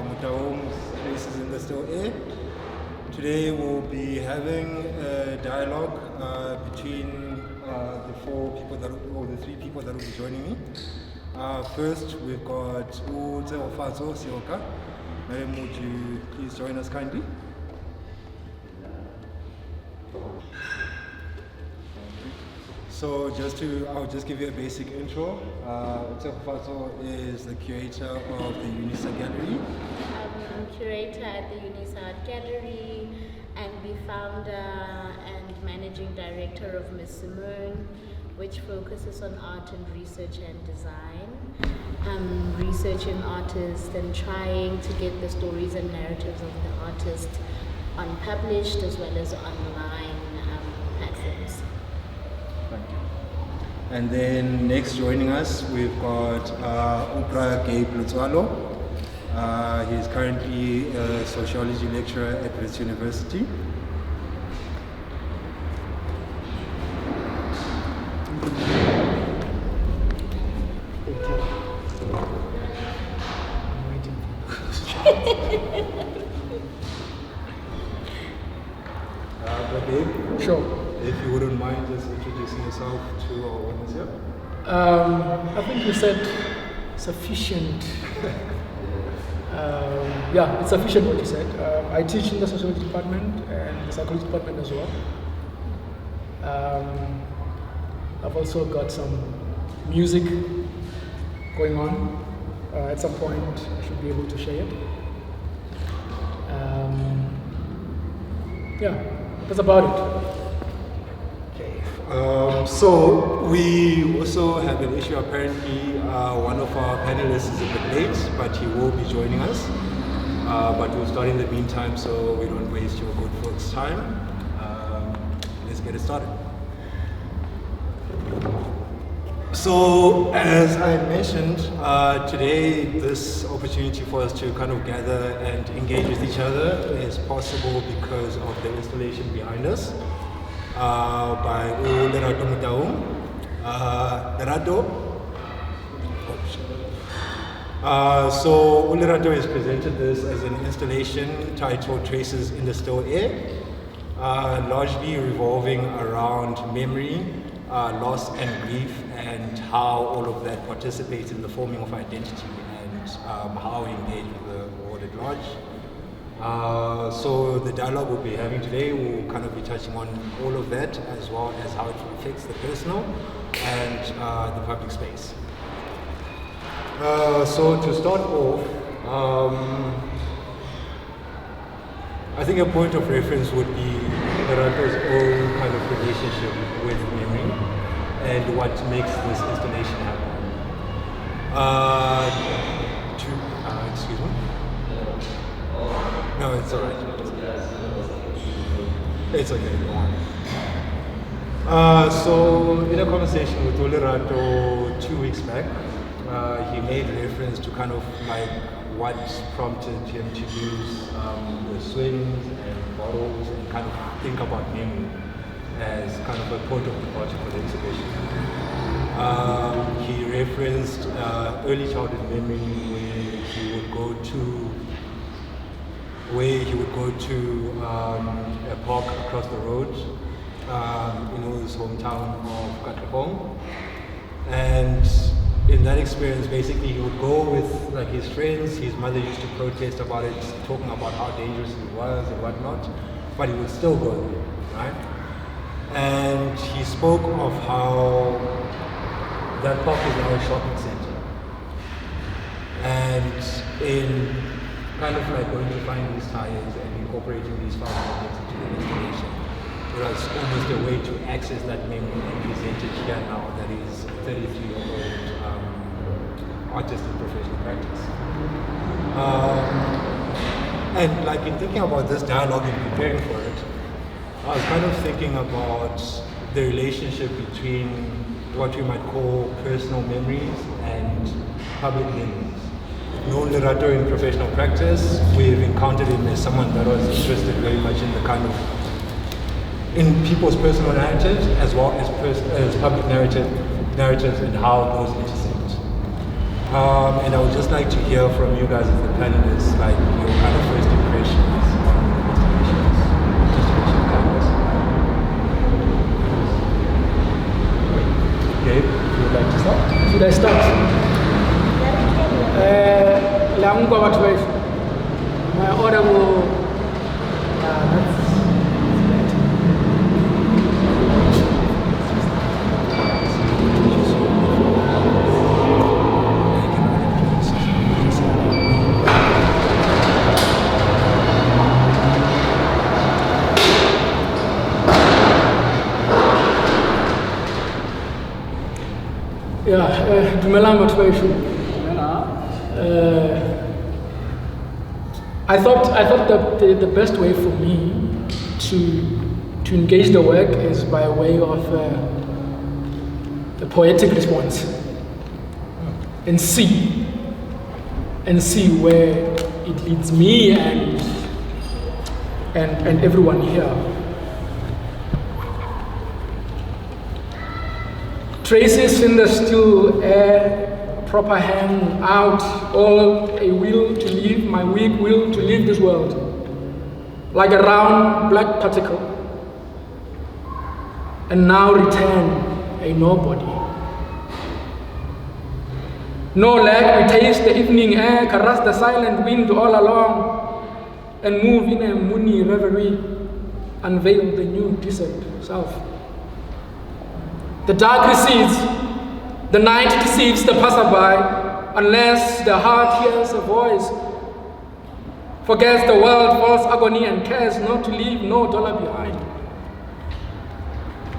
Motaung's Places in the Still Air. Today we'll be having a dialogue between the three people that will be joining me. First, we've got Tshegofatso Seoka. Madam, would you please join us kindly? So I'll just give you a basic intro. Tshegofatso is the curator of the UNISA Gallery. I'm curator at the UNISA Art Gallery and the founder and managing director of Miss Simone, which focuses on art and research and design. Researching artists and trying to get the stories and narratives of the artist unpublished as well as online platforms. Thank you. And then next joining us, we've got Gabe Letswalo. He is currently a sociology lecturer at Wits University. Gabe? Sure. If you wouldn't mind just introducing yourself to our audience here. I think you said sufficient. It's sufficient what you said. I teach in the Sociology department and the Psychology department as well. I've also got some music going on. At some point, I should be able to share it. That's about it. So we also have an issue. Apparently, one of our panelists is a bit late, but he will be joining us. But we'll start in the meantime so we don't waste your good folks' time. Let's get it started. So, as I mentioned, today this opportunity for us to kind of gather and engage with each other is possible because of the installation behind us. By Lerato Motaung. So Lerato has presented this as an installation titled Traces in the Still Air, largely revolving around memory, loss and grief, and how all of that participates in the forming of identity and how we engage with the world at large. So the dialogue we'll be having today will kind of be touching on all of that, as well as how it affects the personal and the public space. So to start off, I think a point of reference would be Lerato's own kind of relationship with memory and what makes this installation happen. Excuse me? No, it's alright. It's okay, go on. So, in a conversation with Lerato 2 weeks back, he made reference to kind of like what prompted him to use the swings and bottles and kind of think about memory as kind of a point of departure for the exhibition. He referenced early childhood memory where he would go to a park across the road in his hometown of Katlehong. And in that experience, basically, he would go with like his friends. His mother used to protest about it, talking about how dangerous it was and whatnot, but he would still go there, right? And he spoke of how that park is now a shopping center. And in kind of like going to find these tires and incorporating these found objects into the installation, it was almost a way to access that memory and present it here now that is a 33-year-old artist in professional practice. And like in thinking about this dialogue and preparing for it, I was kind of thinking about the relationship between what we might call personal memories and public memories. Known Lerato in professional practice, we've encountered him as someone that was interested very much in the kind of in people's personal narratives as well as public narratives and how those intersect. And I would just like to hear from you guys as the panelists, like your kind of first impressions on installation canvas. Gabe, if you would like to start. Should I start? My order will. Dumelang motivation. I thought that the best way for me to engage the work is by way of a poetic response, and see where it leads me and everyone here. Traces in the still air, proper hang out, all a will to leave, my weak will to leave this world, like a round black particle, and now return a nobody. No lag, we taste the evening air, caress the silent wind all along, and move in a moony reverie, unveil the new desert self. The dark recedes, the night deceives the passerby, unless the heart hears a voice, forgets the world, false agony, and cares not to leave no dollar behind,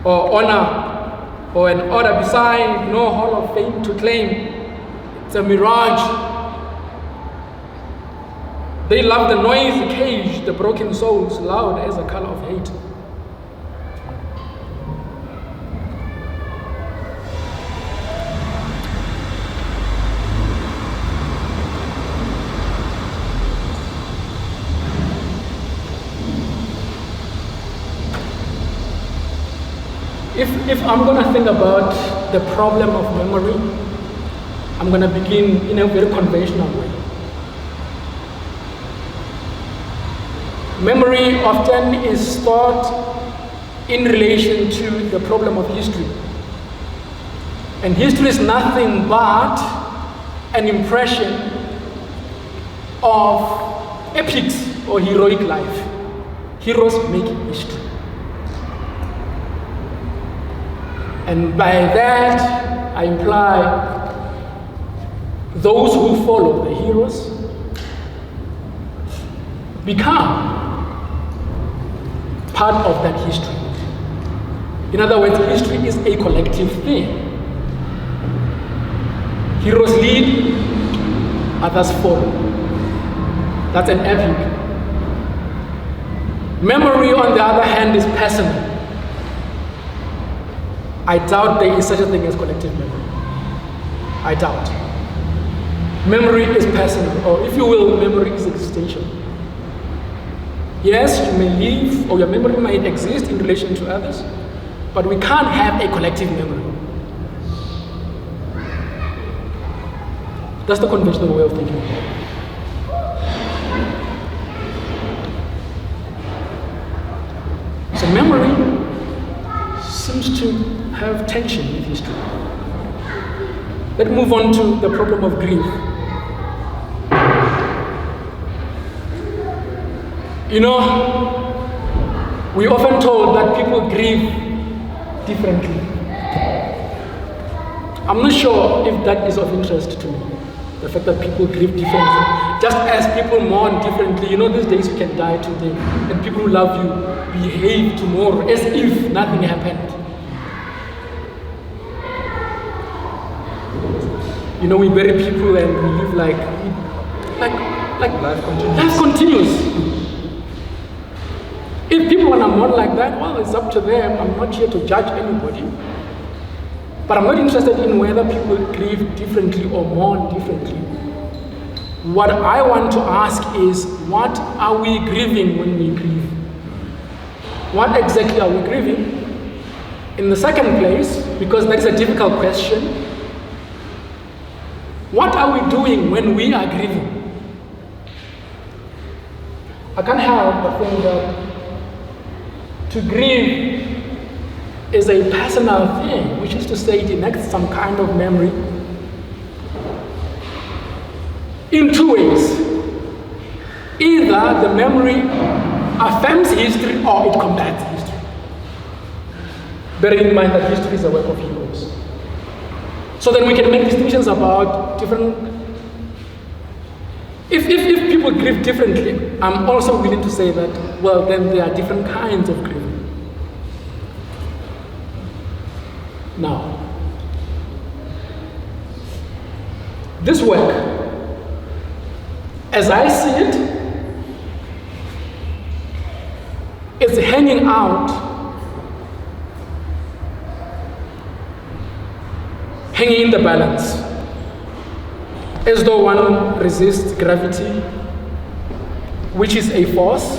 or honor, or an order beside, no hall of fame to claim. It's a mirage. They love the noisy cage, the broken souls, loud as a color of hate. If I'm going to think about the problem of memory, I'm going to begin in a very conventional way. Memory often is thought in relation to the problem of history. And history is nothing but an impression of epics or heroic life. Heroes make history. And by that, I imply those who follow the heroes become part of that history. In other words, history is a collective thing. Heroes lead, others follow. That's an epic. Memory, on the other hand, is personal. I doubt there is such a thing as collective memory. I doubt. Memory is personal, or if you will, memory is existential. Yes, you may live, or your memory might exist in relation to others, but we can't have a collective memory. That's the conventional way of thinking about it. So memory seems to have tension with history. Let's move on to the problem of grief. You know, we're often told that people grieve differently. I'm not sure if that is of interest to me, the fact that people grieve differently. Just as people mourn differently, you know, these days you can die today, and people who love you behave tomorrow as if nothing happened. You know, we bury people and we live like life continues. Life continues. If people want to mourn like that, well, it's up to them. I'm not here to judge anybody. But I'm not interested in whether people grieve differently or mourn differently. What I want to ask is, what are we grieving when we grieve? What exactly are we grieving? In the second place, because that is a difficult question, What are we doing when we are grieving? I can't help but think that to grieve is a personal thing, which is to say it enacts some kind of memory in two ways. Either the memory affirms history or it combats history. Bearing in mind that history is a work of heroes. So then we can make distinctions about different. If people grieve differently, I'm also willing to say that, well, then there are different kinds of grieving. Now, this work, as I see it, is hanging out, hanging in the balance, as though one resists gravity, which is a force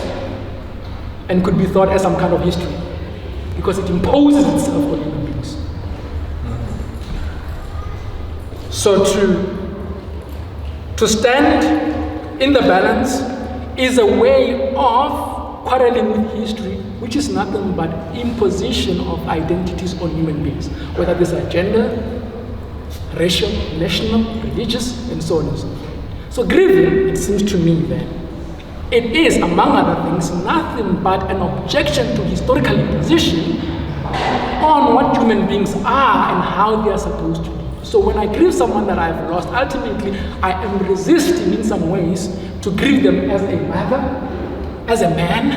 and could be thought as some kind of history, because it imposes itself on human beings. So to stand in the balance is a way of quarreling with history, which is nothing but imposition of identities on human beings, whether these are gender, racial, national, religious, and so on and so forth. So grieving, it seems to me then, it is, among other things, nothing but an objection to historical imposition on what human beings are and how they are supposed to live. So when I grieve someone that I've lost, ultimately I am resisting in some ways to grieve them as a mother, as a man,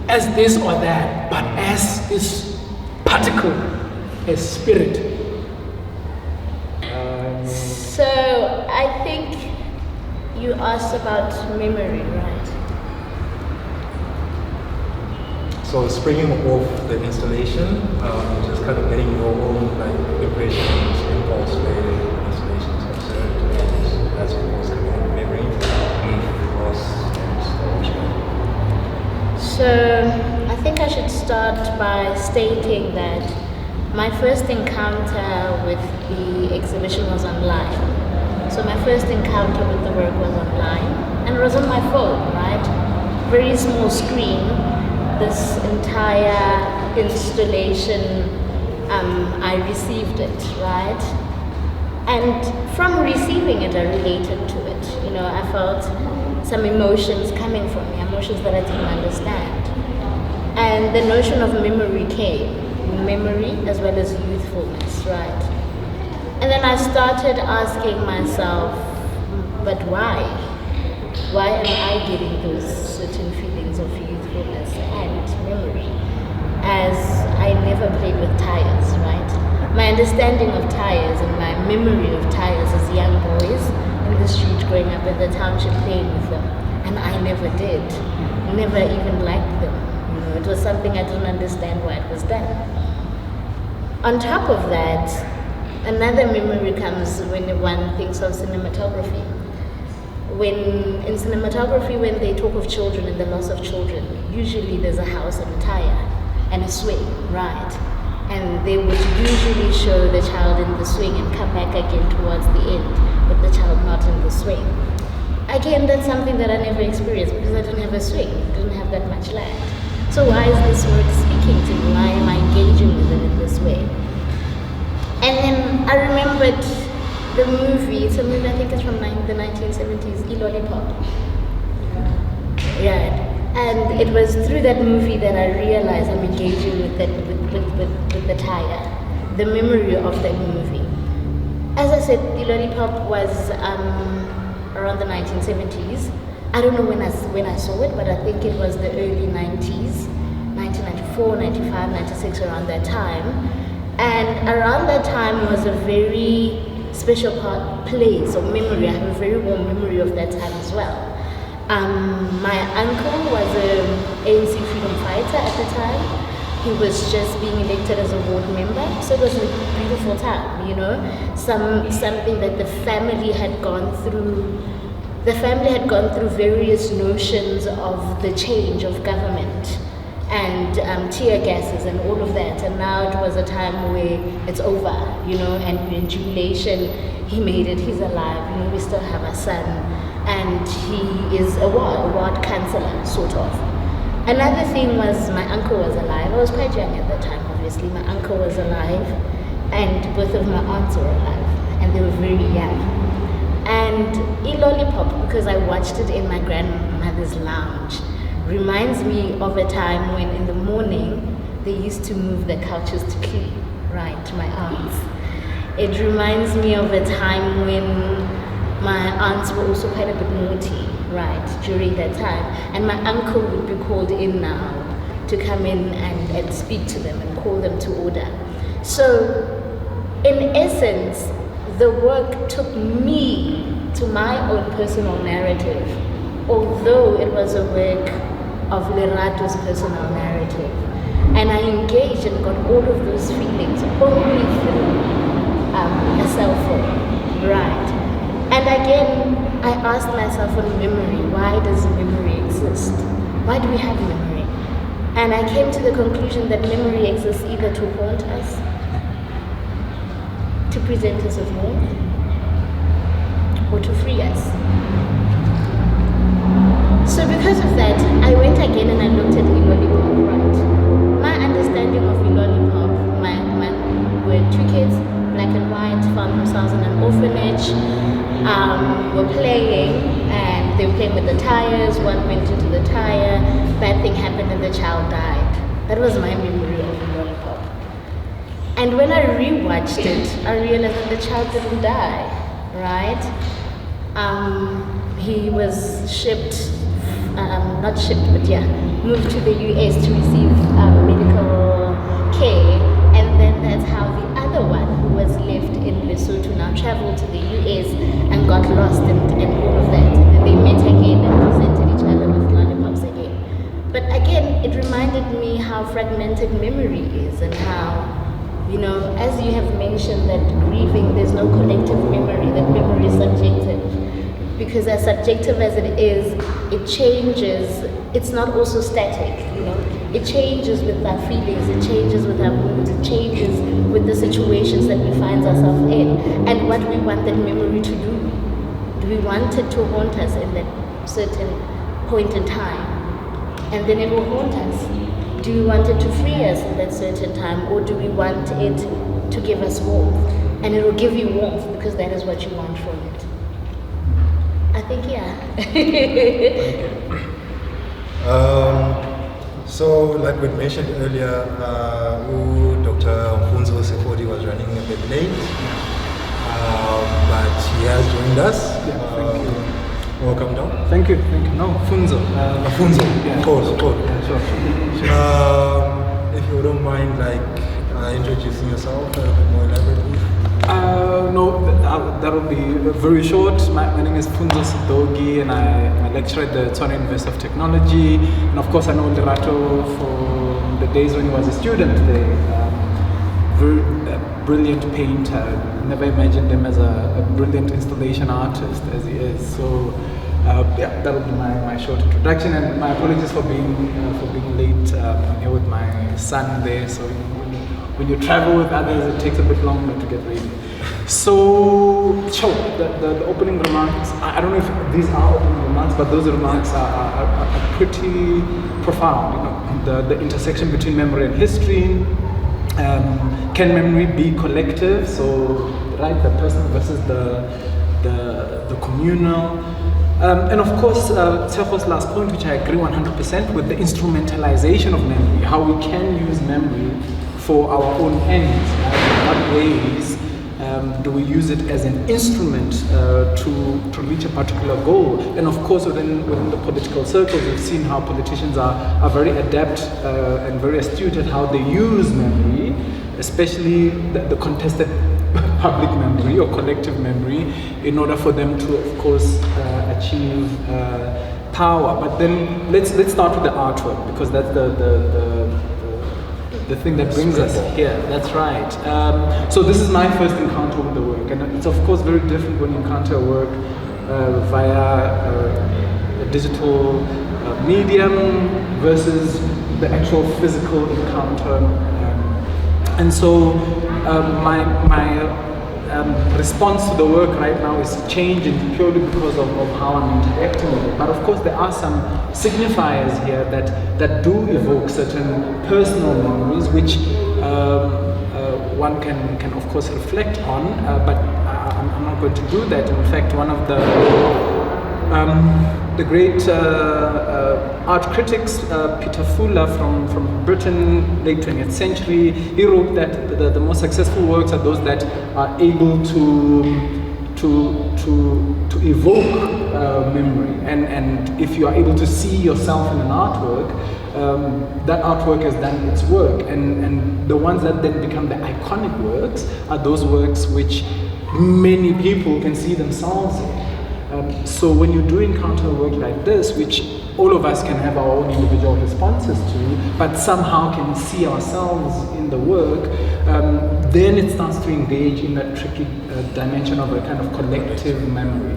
as this or that, but as this particle, a spirit. So I think you asked about memory, right? So springing off the installation, just kind of getting your own impressions, impulse where the installation is concerned, and that's what was coming in memory, loss, and emotion. So I think I should start by stating that my first encounter with the exhibition was online. So my first encounter with the work was online, and it was on my phone, right? Very small screen. This entire installation, I received it, right? And from receiving it, I related to it. You know, I felt some emotions coming from me, emotions that I didn't understand. And the notion of memory came, memory as well as youthfulness, right? And then I started asking myself, but why? Why am I getting those certain feelings of youthfulness and memory? As I never played with tires, right? My understanding of tires and my memory of tires as young boys in the street growing up in the township playing with them. And I never did. Never even liked them. You know, it was something I didn't understand why it was done. On top of that, another memory comes when one thinks of cinematography. In cinematography, when they talk of children and the loss of children, usually there's a house and a tire and a swing, right? And they would usually show the child in the swing and come back again towards the end with the child not in the swing. Again, that's something that I never experienced because I didn't have a swing, didn't have that much land. So why is this work speaking to me? Why am I engaging with it in this way? And then I remembered the movie. It's a movie I think it's from the 1970s, Lollipop. Yeah. And it was through that movie that I realized I'm engaging with that with the tire, the memory of that movie. As I said, the Lollipop was around the 1970s. I don't know when I saw it, but I think it was the early 90s, 1994, 95, 96, around that time. And around that time was a very special place or memory. I have a very warm memory of that time as well. My uncle was an ANC freedom fighter at the time. He was just being elected as a ward member, so it was a beautiful time, you know, something that the family had gone through. The family had gone through various notions of the change of government and tear gases and all of that. And now it was a time where it's over, and in jubilation, he made it, he's alive, we still have a son, and he is a ward councillor, sort of. Another thing was my uncle was alive. I was quite young at that time, obviously. My uncle was alive, and both of my aunts were alive, and they were very young. And Lollipop, because I watched it in my grandmother's lounge, reminds me of a time when in the morning they used to move the couches to clean, right, my aunts. It reminds me of a time when my aunts were also quite a bit naughty, right, during that time. And my uncle would be called in now to come in and speak to them and call them to order. So, in essence, the work took me to my own personal narrative, although it was a work of Lerato's personal narrative. And I engaged and got all of those feelings only through a cell phone, right? And again, I asked myself on memory, why does memory exist? Why do we have memory? And I came to the conclusion that memory exists either to haunt us, to present us with warmth, or to free us. So because of that, I went again and I looked at Lollipop, right? My understanding of Lollipop, were two kids, black and white, found themselves in an orphanage, were playing, and they were playing with the tires. One went into the tire, bad thing happened and the child died. That was my memory of Lollipop. And when I rewatched it, I realized that the child didn't die, right? He was moved to the US to receive medical care, and then that's how the other one, who was left in Lesotho, now traveled to the US and got lost and all of that. And then they met again and presented each other with lollipops again. But again, it reminded me how fragmented memory is, and how, as you have mentioned, that grieving, there's no collective memory, that memory is subjective. Because as subjective as it is, it changes. It's not also static, It changes with our feelings, it changes with our moods, it changes with the situations that we find ourselves in, and what we want that memory to do. Do we want it to haunt us in that certain point in time? And then it will haunt us. Do we want it to free us in that certain time, or do we want it to give us warmth? And it will give you warmth because that is what you want from it. I think, So, like we mentioned earlier, Dr. Pfundzo was running a bit late, but he has joined us. Thank you. Welcome down. Thank you. No, Pfundzo. Pfundzo, yeah. Of course. Yeah, sure. If you don't mind, introducing yourself a bit more elaborately. No, that'll be very short. My name is Pfundzo Sidogi, and I'm a lecturer at the Tshwane University of Technology. And of course, I know Lerato from the days when he was a student there. Very brilliant painter. Never imagined him as a brilliant installation artist as he is. So, that'll be my short introduction. And my apologies for being late. I'm here with my son there. So when you travel with others, it takes a bit longer to get ready. So, the opening remarks, I don't know if these are opening remarks, but those remarks are pretty profound. The intersection between memory and history. Can memory be collective? So, right, the personal versus the communal. And of course, Tshego's last point, which I agree 100% with, the instrumentalization of memory, how we can use memory for our own ends. In what ways do we use it as an instrument to reach a particular goal? And of course, within the political circles, we've seen how politicians are very adept and very astute at how they use memory, especially the contested public memory or collective memory, in order for them to, of course, achieve power. But then let's start with the artwork, because that's the thing that brings us here. That's right. So this is my first encounter with the work, and it's of course very different when you encounter work via a digital medium versus the actual physical encounter. And so my response to the work right now is changing purely because of how I'm interacting with it. But of course there are some signifiers here that do evoke certain personal memories, which one can of course reflect on, but I'm not going to do that. In fact, one of the great art critics, Peter Fuller from Britain, late 20th century, he wrote that the most successful works are those that are able to evoke memory. And if you are able to see yourself in an artwork, that artwork has done its work. And the ones that then become the iconic works are those works which many people can see themselves in. So when you do encounter work like this, which all of us can have our own individual responses to, but somehow can see ourselves in the work, then it starts to engage in that tricky dimension of a kind of collective memory.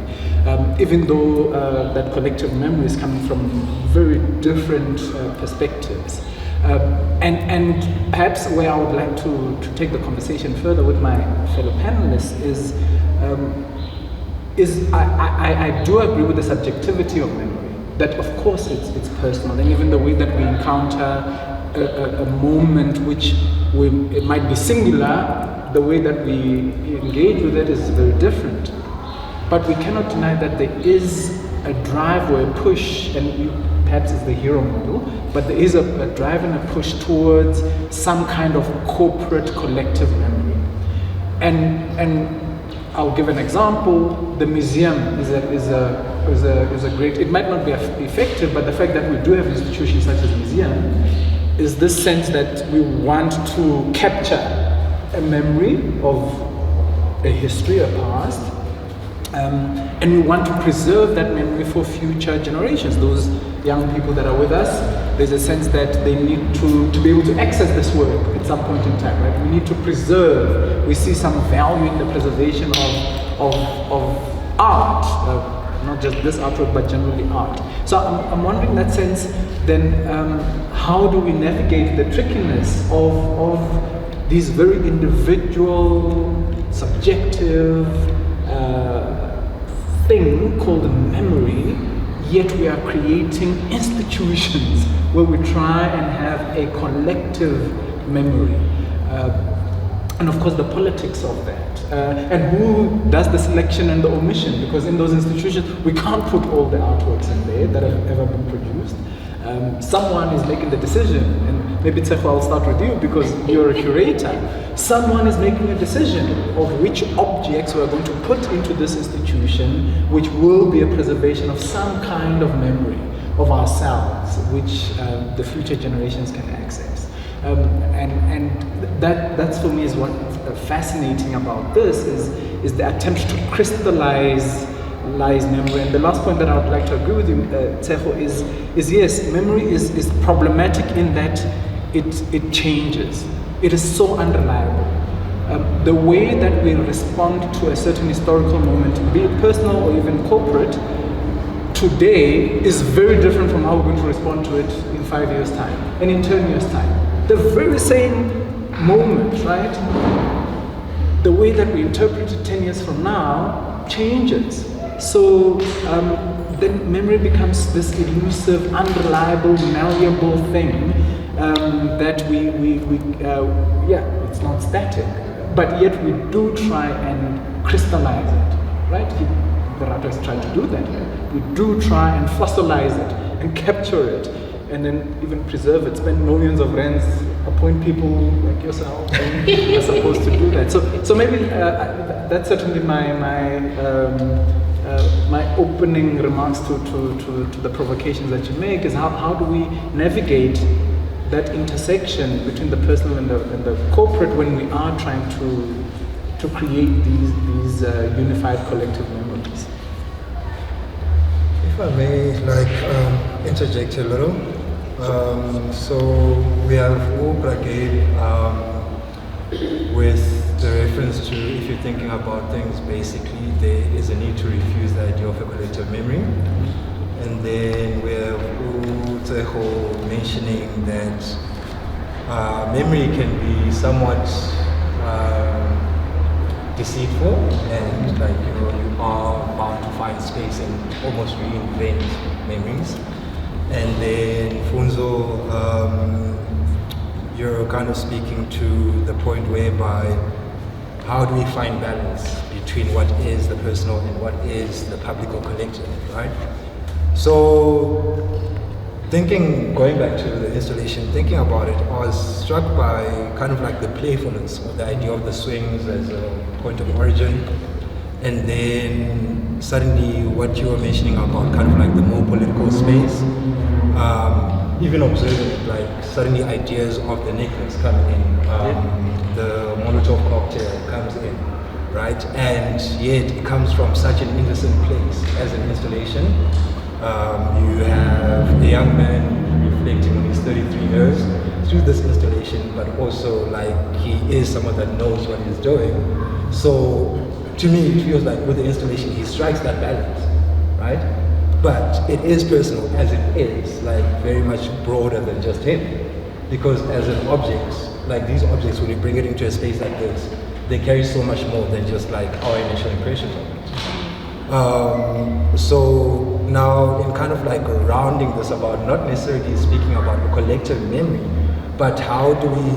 Even though that collective memory is coming from very different perspectives. And perhaps where I would like to take the conversation further with my fellow panelists is I do agree with the subjectivity of memory. That of course it's personal, and even the way that we encounter a moment which it might be singular, the way that we engage with it is very different. But we cannot deny that there is a drive or a push, and perhaps it's the hero model, but there is a drive and a push towards some kind of corporate collective memory. And I'll give an example. The museum is a great, it might not be effective, but the fact that we do have institutions such as museum is this sense that we want to capture a memory of a history, a past, and we want to preserve that memory for future generations. Those young people that are with us, there's a sense that they need to be able to access this work at some point in time, right? We need to preserve. We see some value in the preservation of art, not just this artwork, but generally art. So I'm wondering in that sense, then how do we navigate the trickiness of these very individual, subjective thing called memory, yet we are creating institutions where we try and have a collective memory. And of course the politics of that. And who does the selection and the omission? Because in those institutions, we can't put all the artworks in there that have ever been produced. Someone is making the decision, and maybe Tshegofatso, I'll start with you because you're a curator. Someone is making a decision of which objects we are going to put into this institution, which will be a preservation of some kind of memory of ourselves, which the future generations can access. And that's for me is what fascinating about this is the attempt to crystallize memory. And the last point that I would like to agree with you, Tshegofatso, is yes, memory is problematic in that it changes. It is so unreliable. The way that we respond to a certain historical moment, be it personal or even corporate, today is very different from how we're going to respond to it in 5 years' time and in 10 years' time. The very same moment, right? The way that we interpret it 10 years from now changes. So then memory becomes this elusive, unreliable, malleable thing that it's not static, but yet we do try and crystallize it, right? Lerato is trying to do that. We do try and fossilize it and capture it, and then even preserve it, spend millions of rands, appoint people like yourself who are supposed to do that. So maybe that's certainly my opening remarks to the provocations that you make is how do we navigate that intersection between the personal and the corporate when we are trying to create these unified collective memories. If I may interject a little. So we have worked again with the reference to, if you're thinking about things, basically there is a need to refuse the idea of a collective memory. And then we have Tshegofatso mentioning that memory can be somewhat deceitful, and like you are bound to find space and almost reinvent memories. And then Pfundzo, you're kind of speaking to the point whereby how do we find balance between what is the personal and what is the public or collective, right? So going back to the installation, thinking about it, I was struck by kind of like the playfulness of the idea of the swings as a point of origin. And then suddenly what you were mentioning about kind of like the more political space, even observing it, like suddenly ideas of the necklace come in, the Molotov cocktail comes in, right? And yet it comes from such an innocent place as an installation. You have a young man reflecting on his 33 years through this installation, but also like he is someone that knows what he's doing. So to me, it feels like with the installation, he strikes that balance, right? But it is personal as it is, like very much broader than just him. Because as an object, like these objects, when you bring it into a space like this, they carry so much more than just like our initial impressions of it. So now in kind of like rounding this about not necessarily speaking about a collective memory, but how do we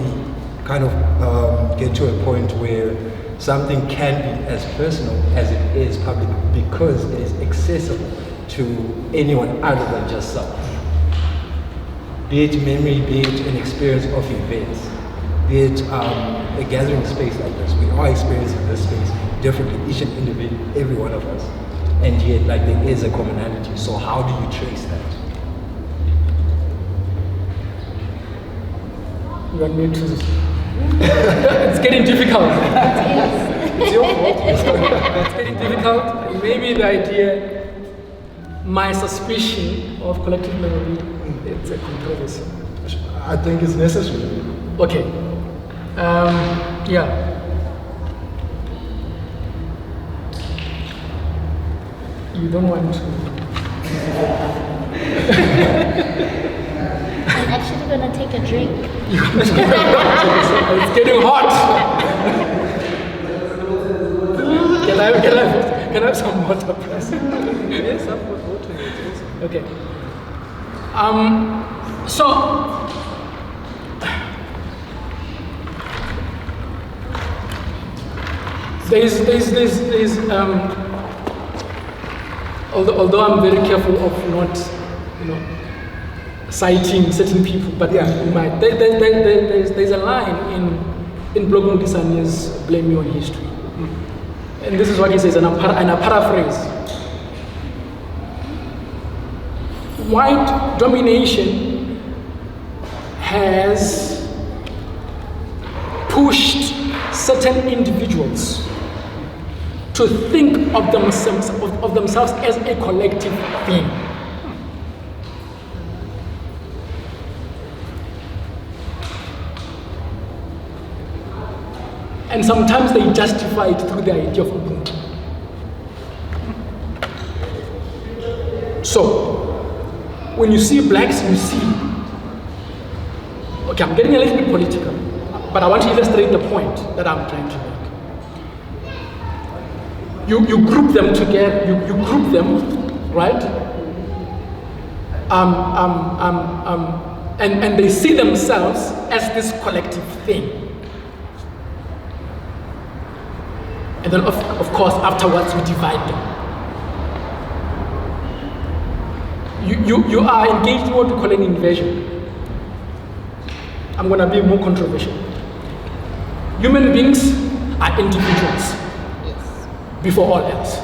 kind of get to a point where something can be as personal as it is public because it is accessible to anyone other than just self. Be it memory, be it an experience of events, be it a gathering space like this. We are experiencing this space differently, each and every one of us. And yet, like, there is a commonality. So how do you trace that? You want me to... It's getting difficult. It's your fault. It's getting difficult. And maybe the idea, my suspicion of collective memory, it's a controversy. I think it's necessary. Okay. Yeah. You don't want to. I'm actually gonna take a drink. It's getting hot. Can I have some water, please? Yes, I've got water here also. Okay. So there's although I'm very careful of not, citing certain people, but yeah, there's a line in Blogo Ndisani's Blame You on History. And this is what he says, and I paraphrase. White domination has pushed certain individuals to think of themselves as a collective being. And sometimes they justify it through the idea of Ubuntu. So, when you see blacks, you see, okay, I'm getting a little bit political, but I want to illustrate the point that I'm trying to make. You group them together, you group them, right? And they see themselves as this collective thing. And then of course, afterwards, we divide them. You are engaged in what we call an invasion. I'm going to be more controversial. Human beings are individuals before all else.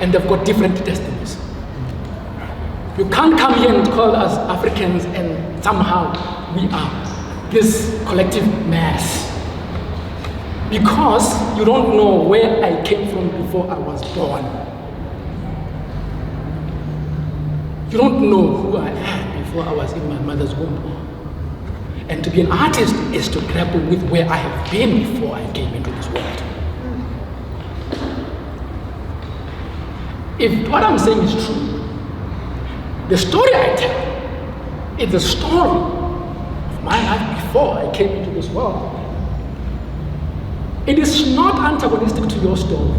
And they've got different destinies. You can't come here and call us Africans and somehow we are this collective mass. Because you don't know where I came from before I was born. You don't know who I am before I was in my mother's womb. And to be an artist is to grapple with where I have been before I came into this world. If what I'm saying is true, the story I tell It's a story of my life before I came into this world. It is not antagonistic to your story.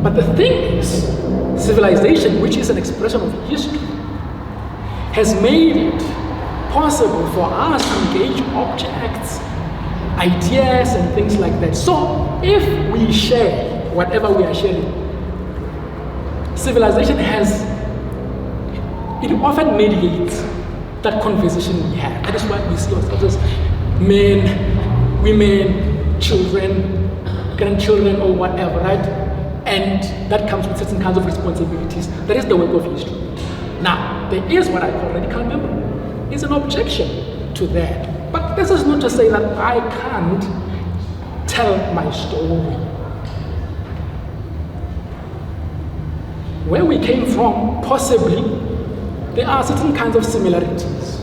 But the thing is, civilization, which is an expression of history, has made it possible for us to engage objects, ideas, and things like that. So if we share whatever we are sharing, civilization it often mediates that conversation we have. That is why we see ourselves as men, women, children, grandchildren, or whatever, right? And that comes with certain kinds of responsibilities. That is the work of history. Now, there is what I call radical memory. It's an objection to that. But this is not to say that I can't tell my story. Where we came from, possibly, there are certain kinds of similarities.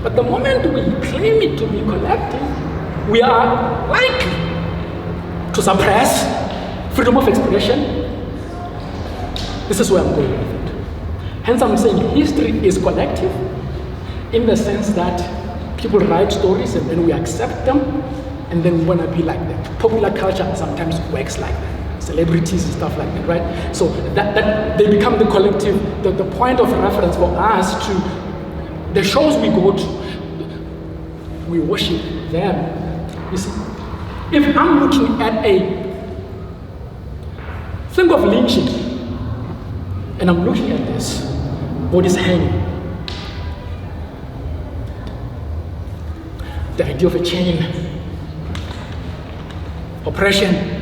But the moment we claim it to be collective, we are likely to suppress freedom of expression. This is where I'm going with it. Hence I'm saying history is collective in the sense that people write stories and then we accept them and then we want to be like them. Popular culture sometimes works like that. Celebrities and stuff like that, right? So that they become the collective, the point of reference for us to the shows we go to. We worship them. You see, if I'm looking at think of lynching, and I'm looking at this, bodies hanging. The idea of a chain, oppression.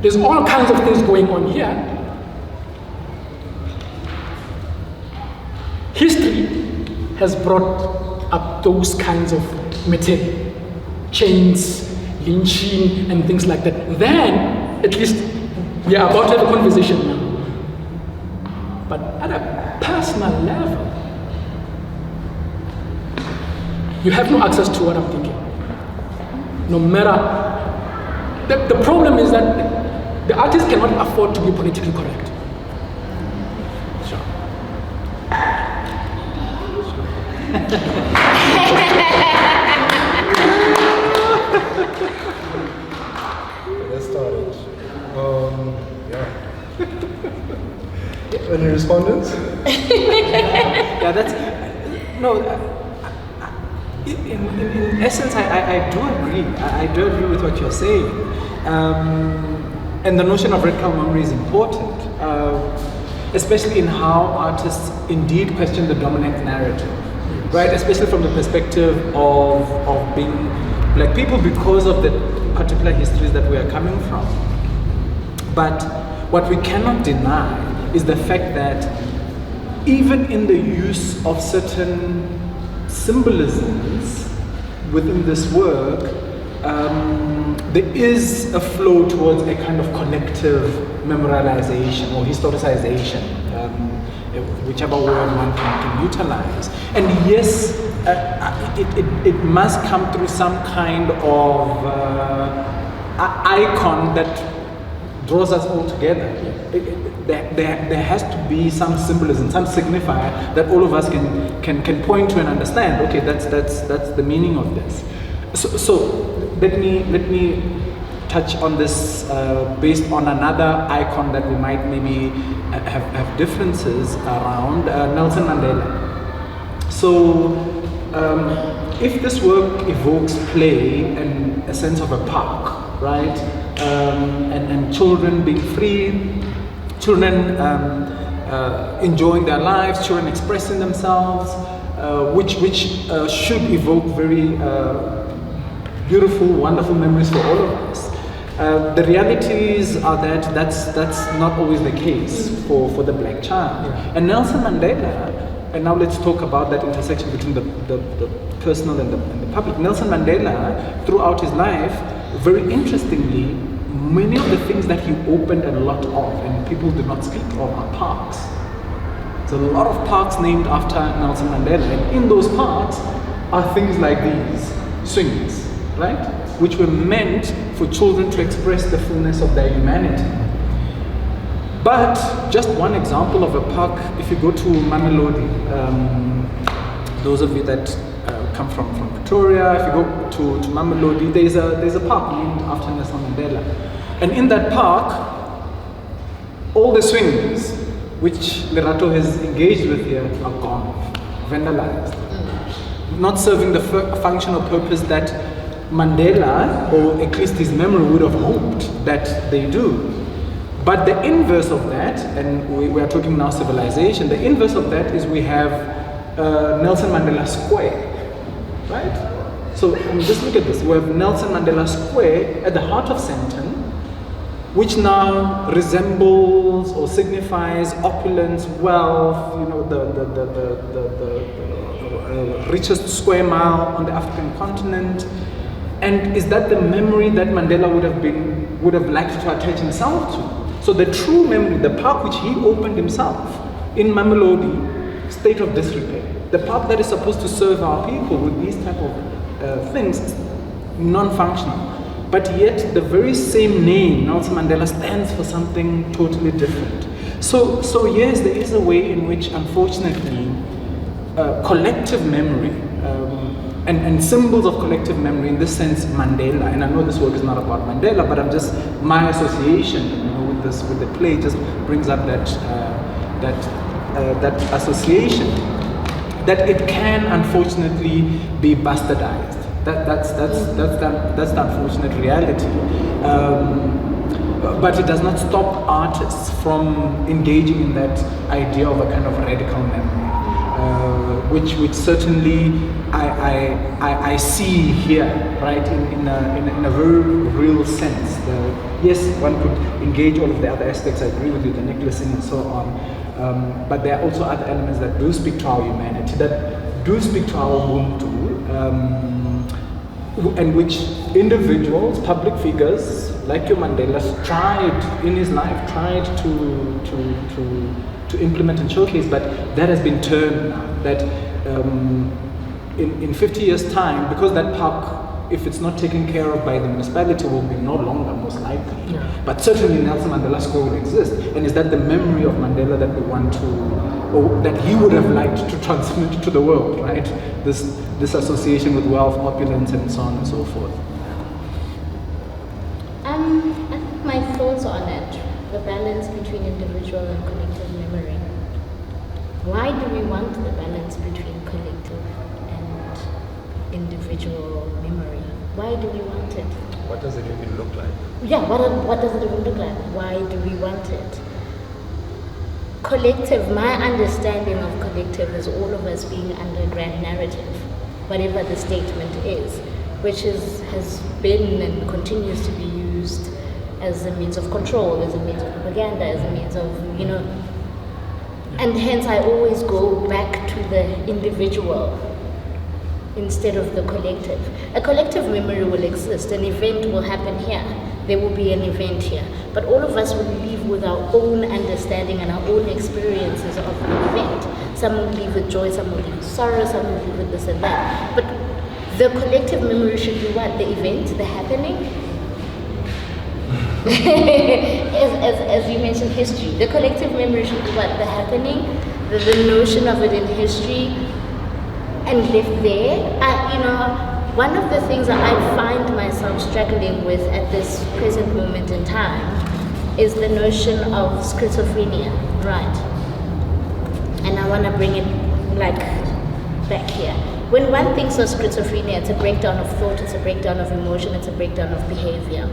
There's all kinds of things going on here. History has brought up those kinds of material, chains, lynching, and things like that. Then, at least, we are about to have a conversation now. But at a personal level, you have no access to what I'm thinking. No matter. The problem is that the artist cannot afford to be politically correct. Sure. Let's start it. Any respondents? Yeah, that's no. In essence, I do agree. I do agree with what you're saying. And the notion of radical memory is important, especially in how artists indeed question the dominant narrative, right? Especially from the perspective of being black people because of the particular histories that we are coming from. But what we cannot deny is the fact that even in the use of certain symbolisms within this work, there is a flow towards a kind of collective memorialization or historicization, whichever word one can utilize. And yes, it must come through some kind of icon that draws us all together. There has to be some symbolism, some signifier that all of us can point to and understand. Okay, that's the meaning of this. So let me touch on this based on another icon that we might maybe have differences around, Nelson Mandela. So if this work evokes play and a sense of a park, right, and children being free, children enjoying their lives, children expressing themselves, which should evoke very beautiful, wonderful memories for all of us. The realities are that that's not always the case for the black child. Yeah. And Nelson Mandela, and now let's talk about that intersection between the personal and the public. Nelson Mandela, throughout his life, very interestingly, many of the things that he opened a lot of, and people do not speak of, are parks. There's a lot of parks named after Nelson Mandela, and in those parks are things like these, swings, right? Which were meant for children to express the fullness of their humanity. But just one example of a park, if you go to Mamelodi, those of you that come from Pretoria, if you go to Mamelodi, there's a park named after Nelson Mandela. And in that park, all the swings which Lerato has engaged with here are gone, vandalized. Not serving the function or purpose that Mandela, or at least his memory, would have hoped that they do. But the inverse of that, and we are talking now civilization, the inverse of that is we have Nelson Mandela Square, right? So just look at this. We have Nelson Mandela Square at the heart of Sandton, which now resembles or signifies opulence, wealth, you know, the richest square mile on the African continent. And is that the memory that Mandela would have liked to attach himself to? So the true memory, the park which he opened himself in Mamelodi, state of disrepair. The park that is supposed to serve our people with these type of things, non-functional. But yet the very same name, Nelson Mandela, stands for something totally different. So yes, there is a way in which, unfortunately, collective memory and symbols of collective memory, in this sense, Mandela, and I know this work is not about Mandela, but I'm just, my association, you know, with the play just brings up that association, that it can unfortunately be bastardized. That's the unfortunate reality. But it does not stop artists from engaging in that idea of a kind of radical memory, which certainly I see here, right, in a very real sense. Yes, one could engage all of the other aspects. I agree with you, the necklacing and so on. But there are also other elements that do speak to our humanity, that do speak to our Ubuntu, and which individuals, public figures like your Mandela, tried in his life, to implement and showcase, but that has been turned now. That in 50 years' time, because that park, if it's not taken care of by the municipality, will be no longer, most likely. Yeah. But certainly Nelson Mandela Square will exist. And is that the memory of Mandela that we want to, or that he would have liked to transmit to the world, right? This association with wealth, opulence, and so on and so forth. I think my thoughts on it, the balance between individual and collective memory. Why do we want the balance between collective and individual memory? Why do we want it? What does it even look like? Yeah, what does it even look like? Why do we want it? Collective, my understanding of collective is all of us being under a grand narrative, whatever the statement is, which has been and continues to be used as a means of control, as a means of propaganda, as a means of, you know, and hence I always go back to the individual instead of the collective. A collective memory will exist, an event will happen here, there will be an event here, but all of us will leave with our own understanding and our own experiences of the event. Some will leave with joy, some will leave with sorrow, some will leave with this and that. But the collective memory should be what? The event, the happening? as you mentioned, history. The collective memory should be what? The happening, the notion of it in history, and left there. You know, one of the things that I find myself struggling with at this present moment in time is the notion of schizophrenia, right? And I want to bring it like back here. When one thinks of schizophrenia, it's a breakdown of thought, it's a breakdown of emotion, it's a breakdown of behavior.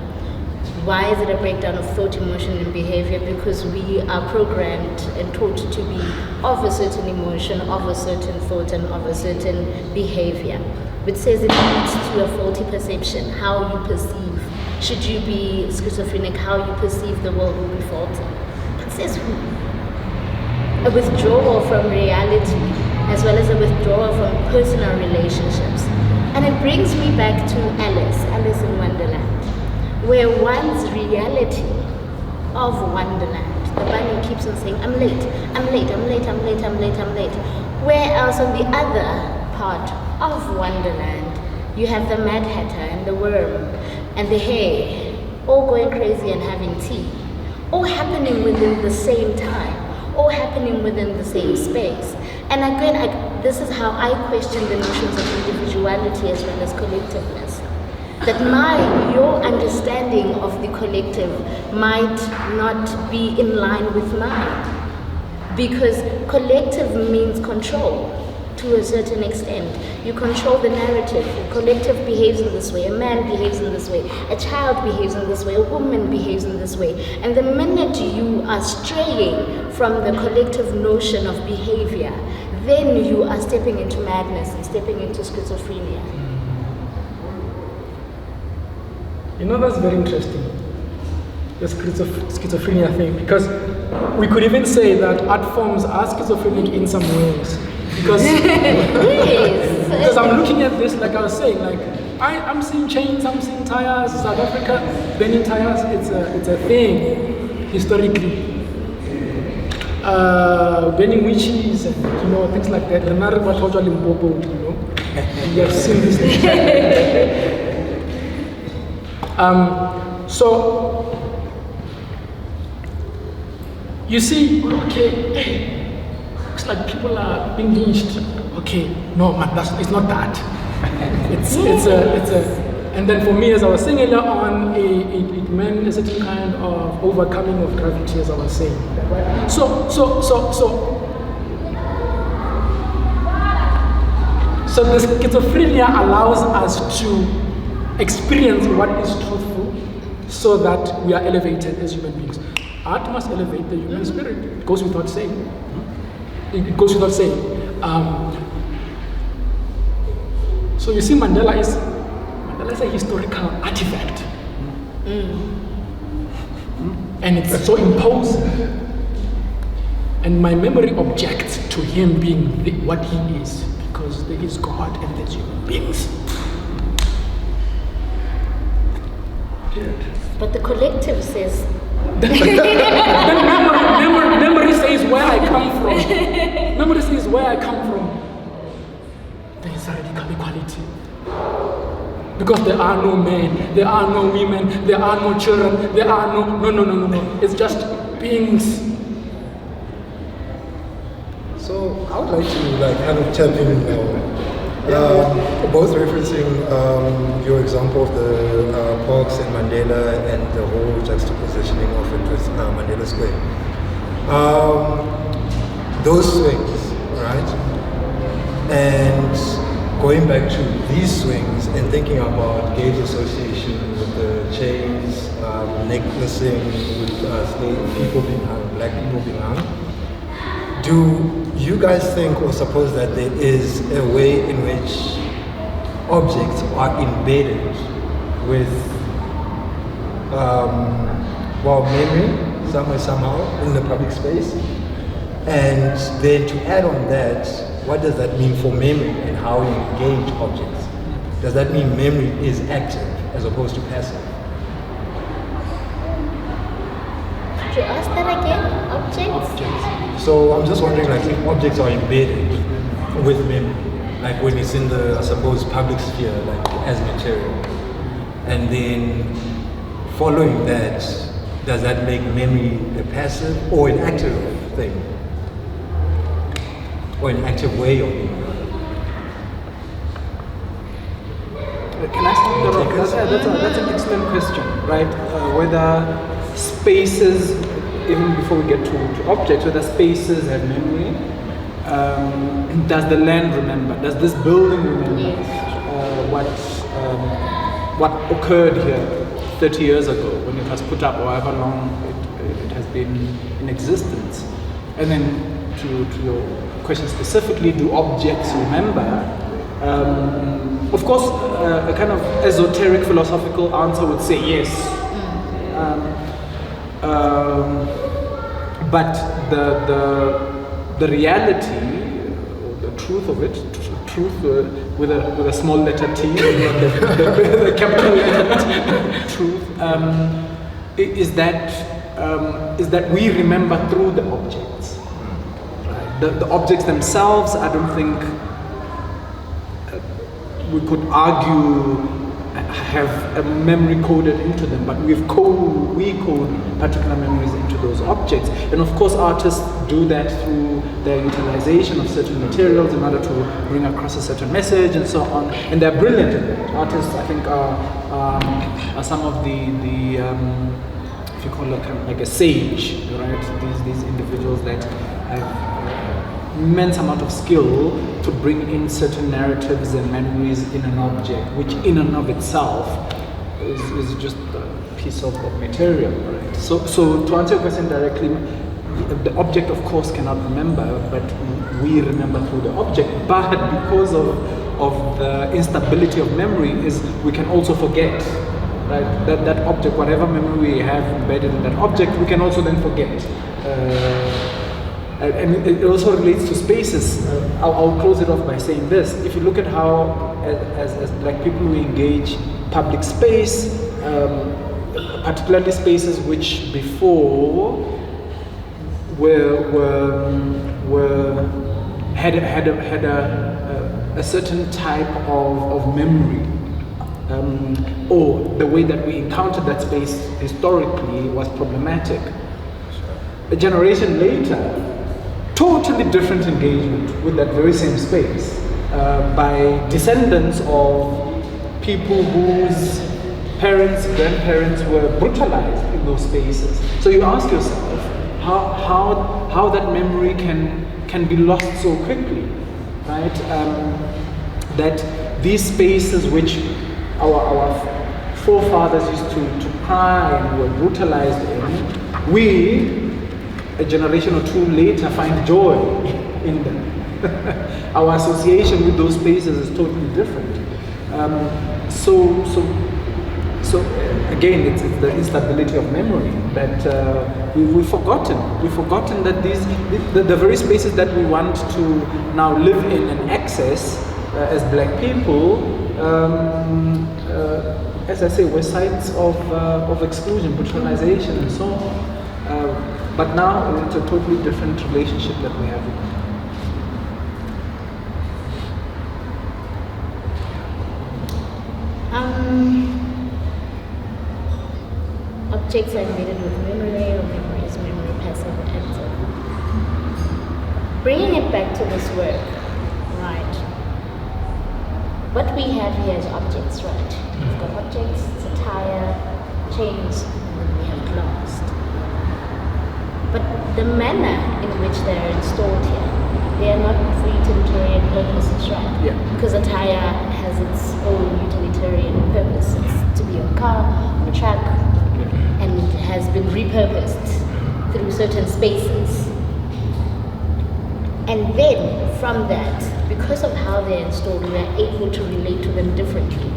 Why is it a breakdown of thought, emotion, and behavior? Because we are programmed and taught to be of a certain emotion, of a certain thought, and of a certain behavior. Which says it leads to a faulty perception, how you perceive. Should you be schizophrenic, how you perceive the world will be faulty. It says who? A withdrawal from reality, as well as a withdrawal from personal relationships. And it brings me back to Alice in Wonderland, where one's reality of Wonderland, the bunny keeps on saying, I'm late, I'm late, I'm late, I'm late, I'm late, I'm late. Whereas on the other part of Wonderland, you have the Mad Hatter and the worm and the hare all going crazy and having tea. all happening within the same time, all happening within the same space. And again, this is how I question the notions of individuality as well as collectiveness. That your understanding of the collective might not be in line with mine. Because collective means control to a certain extent. You control the narrative. The collective behaves in this way, a man behaves in this way, a child behaves in this way, a woman behaves in this way. And the minute you are straying from the collective notion of behavior, then you are stepping into madness and stepping into schizophrenia. You know, that's very interesting, the schizophrenia thing, because we could even say that art forms are schizophrenic in some ways. Because, because I'm looking at this, like I was saying, like I'm seeing chains, I'm seeing tires. South Africa, bending tires, it's a thing historically. Bending witches and things like that. Limpopo, you have seen these things. So you see, okay, looks like people are being lynched. Okay, no, man, it's not that. It's a, and then for me, as I was saying earlier on, it meant a certain kind of overcoming of gravity, as I was saying. Right? So the schizophrenia allows us to experience what is truthful, so that we are elevated as human beings. Art must elevate the human spirit. It goes without saying. It goes without saying. So you see, Mandela is a historical artifact. And it's so imposing. And my memory objects to him being what he is, because there is God and there's human beings. But the collective says... memory says where I come from. Memory says where I come from. There is radical equality. Because there are no men, there are no women, there are no children, there are no. It's just beings. So I would like to kind of jump in both referencing your example of the Parks and Mandela and the whole juxtapositioning of it with Mandela Square. Those swings, right? And going back to these swings and thinking about Gabe's association with the chains, necklacing, with people being hung, black people being hung. Do you guys think or suppose that there is a way in which objects are embedded with memory somehow in the public space? And then to add on that, what does that mean for memory and how you engage objects? Does that mean memory is active as opposed to passive? Could you ask that again? Objects? So I'm just wondering, if objects are embedded with memory, like when it's in the, I suppose, public sphere, as material, and then following that, does that make memory a passive or an active thing? Or an active way of being? Can I start that's an excellent question, right? Whether spaces, even before we get to objects, whether spaces have memory. Does the land remember? Does this building remember what occurred here 30 years ago when it was put up, or however long it has been in existence? And then to your question specifically, do objects remember? Of course, a kind of esoteric philosophical answer would say yes. But the reality, or the truth of it, truth with a small letter T, the capital letter T, truth, is that we remember through the objects. Right? The objects themselves, I don't think we could argue have a memory coded into them, but we code particular memories into those objects. And of course, artists do that through their utilization of certain materials in order to bring across a certain message and so on. And they're brilliant at that. Artists, I think, are some of the if you call it kind of like a sage, right? These individuals that have immense amount of skill to bring in certain narratives and memories in an object, which in and of itself is just a piece of material, right? So to answer your question directly, the object of course cannot remember, but we remember through the object. But because of the instability of memory, is we can also forget, right? That object, whatever memory we have embedded in that object, we can also then forget. And it also relates to spaces. I'll close it off by saying this. If you look at how, as Black people, we engage public space, particularly spaces which before had a certain type of memory, or the way that we encountered that space historically was problematic. A generation later, totally different engagement with that very same space by descendants of people whose parents, grandparents were brutalized in those spaces. So you ask yourself how that memory can be lost so quickly, right? That these spaces which our forefathers used to cry and were brutalized in, we, a generation or two later, find joy in them. Our association with those spaces is totally different. So again, it's the instability of memory that we've forgotten. We've forgotten that the very spaces that we want to now live in and access as Black people, as I say, were sites of exclusion, brutalization, and so on. But now it's a totally different relationship that we have. Objects are embedded with memory, or memory is memory, passive or active. Bringing it back to this work, right? What we have here is objects, right? We've got objects, it's a tire, chains, and then we have glass. But the manner in which they are installed here, they are not for utilitarian purposes, right? Yeah. Because a tire has its own utilitarian purpose. It's to be a car, a truck, and it has been repurposed through certain spaces. And then, from that, because of how they're installed, we are able to relate to them differently.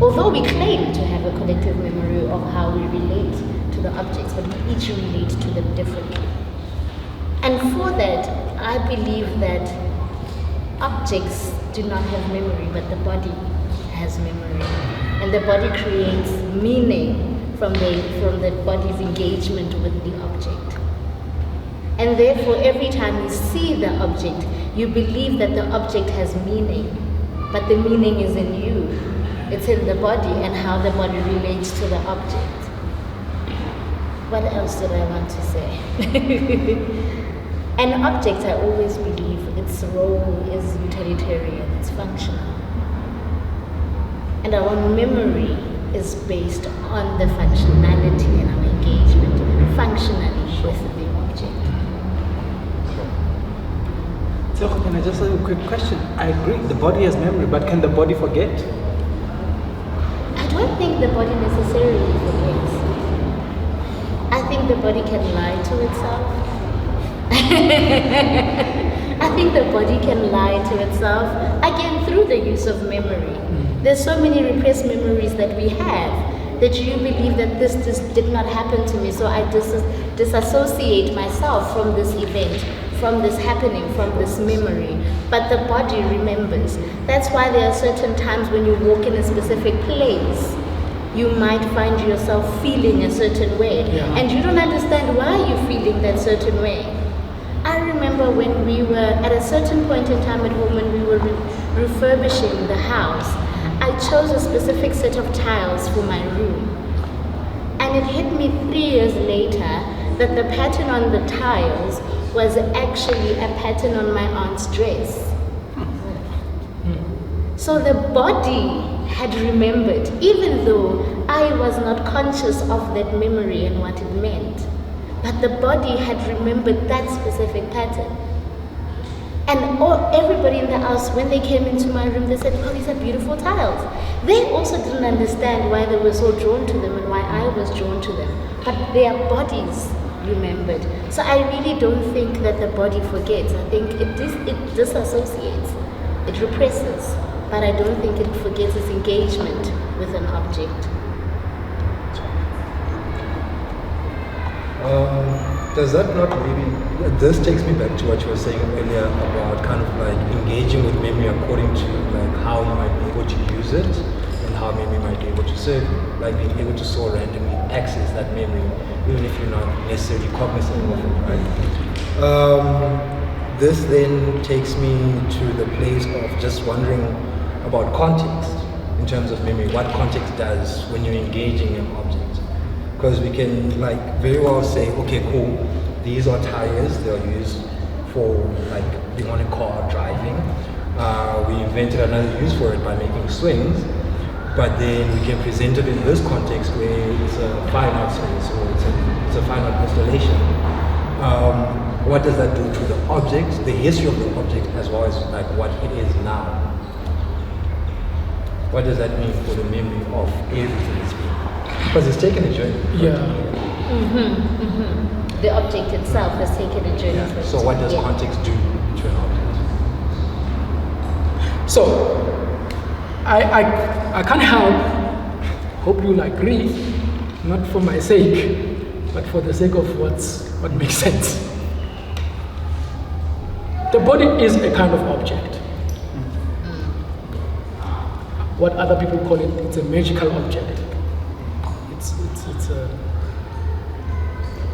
Although we claim to have a collective memory of how we relate to the objects, but we each relate to them differently. And for that, I believe that objects do not have memory, but the body has memory. And the body creates meaning from the body's engagement with the object. And therefore, every time you see the object, you believe that the object has meaning, but the meaning is in you. It's in the body and how the body relates to the object. What else did I want to say? An object, I always believe, its role is utilitarian, it's functional. And our memory is based on the functionality and our engagement functionally with the object. So can I just ask a quick question? I agree, the body has memory, but can the body forget? I don't think the body necessarily forgets. I think the body can lie to itself. I think the body can lie to itself, again, through the use of memory. There's so many repressed memories that we have that you believe that this did not happen to me, so I disassociate myself from this event, from this happening, from this memory. But the body remembers. That's why there are certain times when you walk in a specific place, you might find yourself feeling a certain way, and you don't understand why you're feeling that certain way. I remember when we were at a certain point in time at home when we were refurbishing the house, I chose a specific set of tiles for my room. And it hit me 3 years later that the pattern on the tiles was actually a pattern on my aunt's dress. So the body had remembered, even though I was not conscious of that memory and what it meant. But the body had remembered that specific pattern. And everybody in the house, when they came into my room, they said, oh, these are beautiful tiles. They also didn't understand why they were so drawn to them and why I was drawn to them. But their bodies remembered. So I really don't think that the body forgets. I think it disassociates, it represses. But I don't think it forgets its engagement with an object. Does that not maybe, this takes me back to what you were saying earlier about kind of like engaging with memory according to like how you might be able to use it and how memory might be able to serve you, like being able to so randomly access that memory even if you're not necessarily cognizant of it, right? This then takes me to the place of just wondering about context in terms of memory, what context does when you're engaging an object. Because we can like very well say, okay, cool, these are tires, they're used for like being on a car driving. We invented another use for it by making swings, but then we can present it in this context where it's a fine art space or it's a fine art installation. What does that do to the object, the history of the object, as well as like what it is now? What does that mean for the memory of everything it's been? Because it's taken a journey. Yeah. The object itself has taken a journey. Yeah. So what does context do to an object? So, I can't help, hope you'll agree, not for my sake, but for the sake of what makes sense. The body is a kind of object. What other people call it, it's a magical object.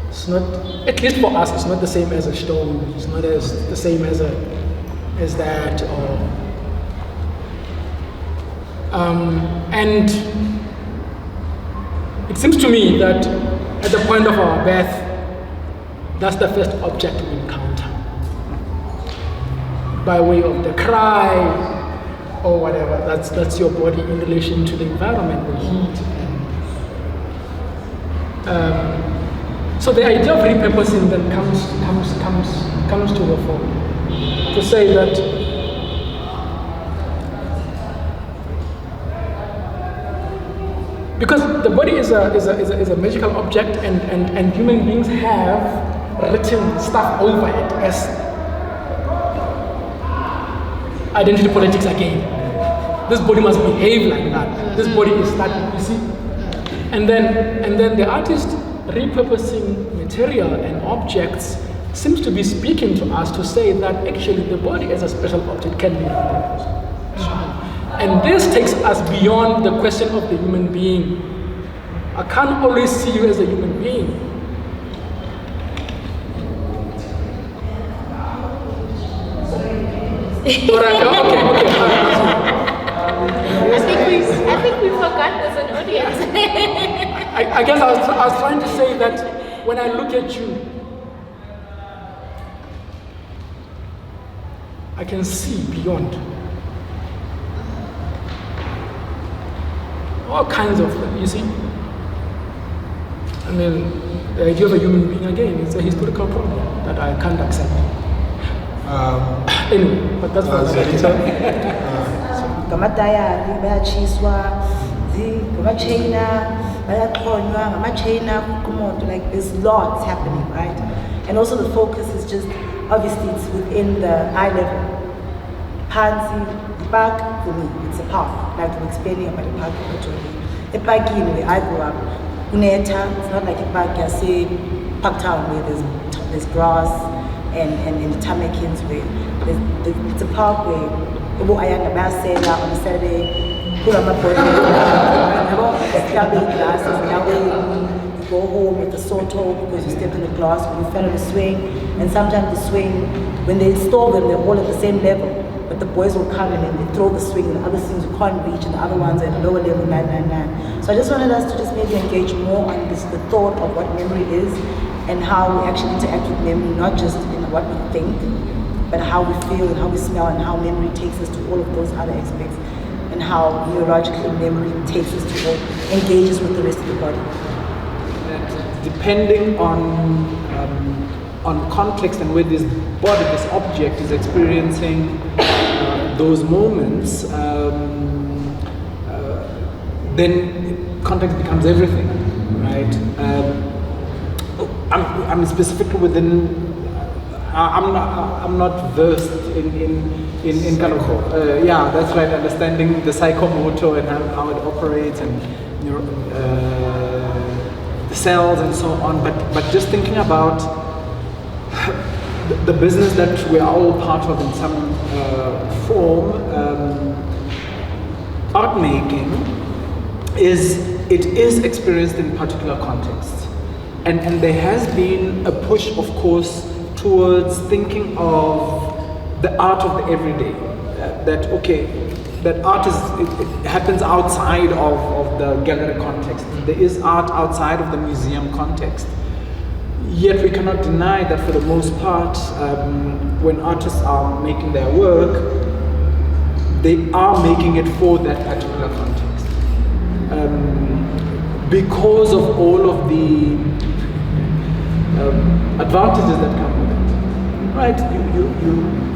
It's not, at least for us, it's not the same as a stone. It's not the same as that. And it seems to me that at the point of our birth, that's the first object we encounter, by way of the cry or whatever. That's your body in relation to the environment, the heat. So the idea of repurposing then comes to the fore. To say that because the body is a magical object, and human beings have written stuff over it as identity politics again. This body must behave like that. This body is that, you see. And then the artist repurposing material and objects seems to be speaking to us to say that actually the body as a special object can be repurposed. And this takes us beyond the question of the human being. I can't always see you as a human being. Okay. I think we forgot there's an audience. I guess I was trying to say that when I look at you, I can see beyond all kinds of, you see. I mean, the idea of a human being again is a historical problem that I can't accept. Anyway, but that's for another time. Ngamadayari bayachiswa, ngamachaina bayakhonywa, ngamachaina kumoto. Like there's lots happening, right? And also the focus is just obviously it's within the eye level. Pansi, the park for me, it's a park. Like I'm explaining about the park in park where I grew up, Uneta, it's not like a park I say Park Town where there's grass and the Tamakins where it's a park where on a Saturday, put on my board, glasses, go home with a sore toe because you stepped in the glass or you fell on a swing. And sometimes the swing, when they install them, they're all at the same level. But the boys will come in and they throw the swing, and the other swings you can't reach, and the other ones are at lower level, 999. So I just wanted us to just maybe engage more on this, the thought of what memory is and how we actually interact with memory, not just in what we think, but how we feel and how we smell, and how memory takes us to all of those other aspects, and how neurologically memory takes us to all, engages with the rest of the body. Depending on context and where this body, this object is experiencing those moments, then context becomes everything, right? I'm specifically within. I'm not versed in kind of yeah, that's right. Understanding the psychomotor and how it operates and the cells and so on. But just thinking about the business that we are all part of in some form, art making is experienced in particular contexts, and there has been a push, of course, towards thinking of the art of the everyday. That art it happens outside of the gallery context. There is art outside of the museum context. Yet we cannot deny that for the most part, when artists are making their work, they are making it for that particular context. Because of all of the advantages that come with it, right? You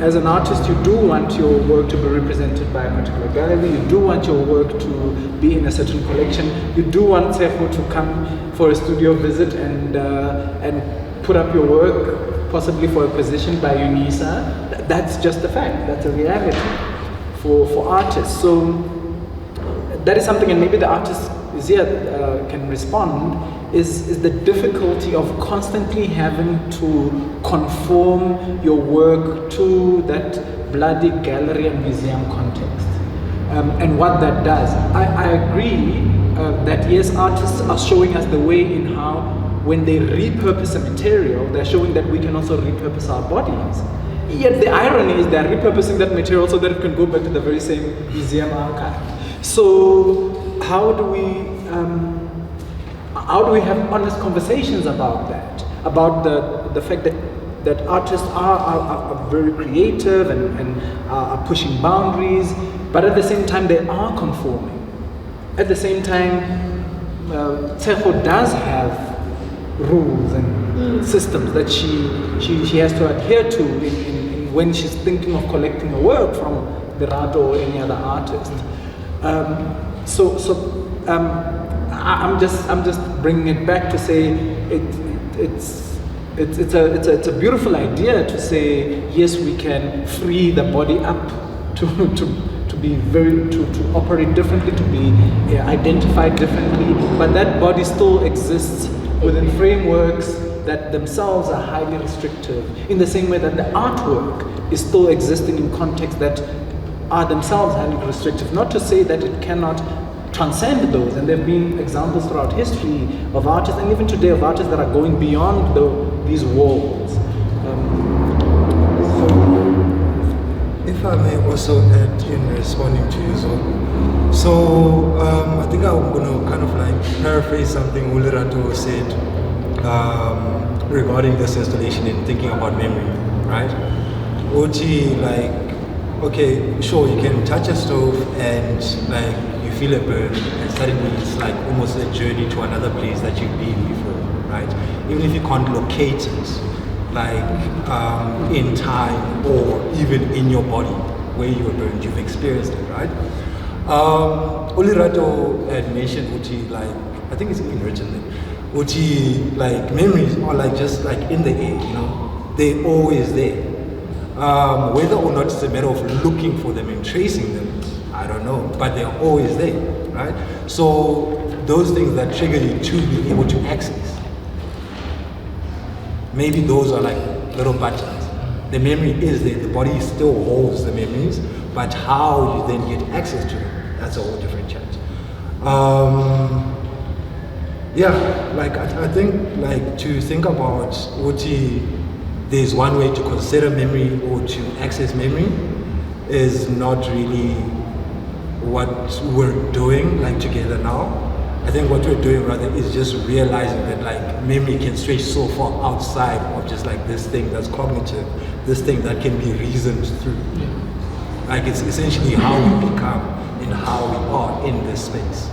as an artist, you do want your work to be represented by a particular gallery. You do want your work to be in a certain collection. You do want Tshegofatso to come for a studio visit and put up your work, possibly for a position by UNISA. That's just a fact. That's a reality for artists. So that is something, and maybe the artist is here can respond. Is the difficulty of constantly having to conform your work to that bloody gallery and museum context, and what that does. I agree that yes, artists are showing us the way in how, when they repurpose a material, they're showing that we can also repurpose our bodies. Yet the irony is they're repurposing that material so that it can go back to the very same museum archive. So how do we have honest conversations about that? About the fact that artists are very creative and are pushing boundaries, but at the same time they are conforming. At the same time, Tshegofatso does have rules and systems that she has to adhere to in when she's thinking of collecting her work from Lerato or any other artist. I'm just bringing it back to say it's a beautiful idea to say yes, we can free the body up to be to operate differently, to be identified differently, but that body still exists within frameworks that themselves are highly restrictive, in the same way that the artwork is still existing in contexts that are themselves highly restrictive. Not to say that it cannot transcend those, and there have been examples throughout history of artists, and even today of artists that are going beyond these walls. If I may also add in responding to you, so I think I'm going to kind of like paraphrase something Lerato said regarding this installation and thinking about memory, right? Oti, like, okay, sure, you can touch a stove and like you feel a burn, and suddenly it's like almost a journey to another place that you've been before, right? Even if you can't locate it, like in time or even in your body where you were burned, you've experienced it, right? Lerato had mentioned Uti, like, I think it's even written there, Uti, like memories are like just like in the air, you know, they're always there. Whether or not it's a matter of looking for them and tracing them, I don't know, but they're always there, right? So those things that trigger you to be able to access, maybe those are like little buttons. The memory is there, the body still holds the memories, but how you then get access to it, that's a whole different challenge. Yeah, like I think like to think about Uti, there's one way to consider memory or to access memory is not really what we're doing like together now. I think what we're doing rather is just realizing that like memory can stretch so far outside of just like this thing that's cognitive, this thing that can be reasoned through. Like it's essentially how we become and how we are in this space.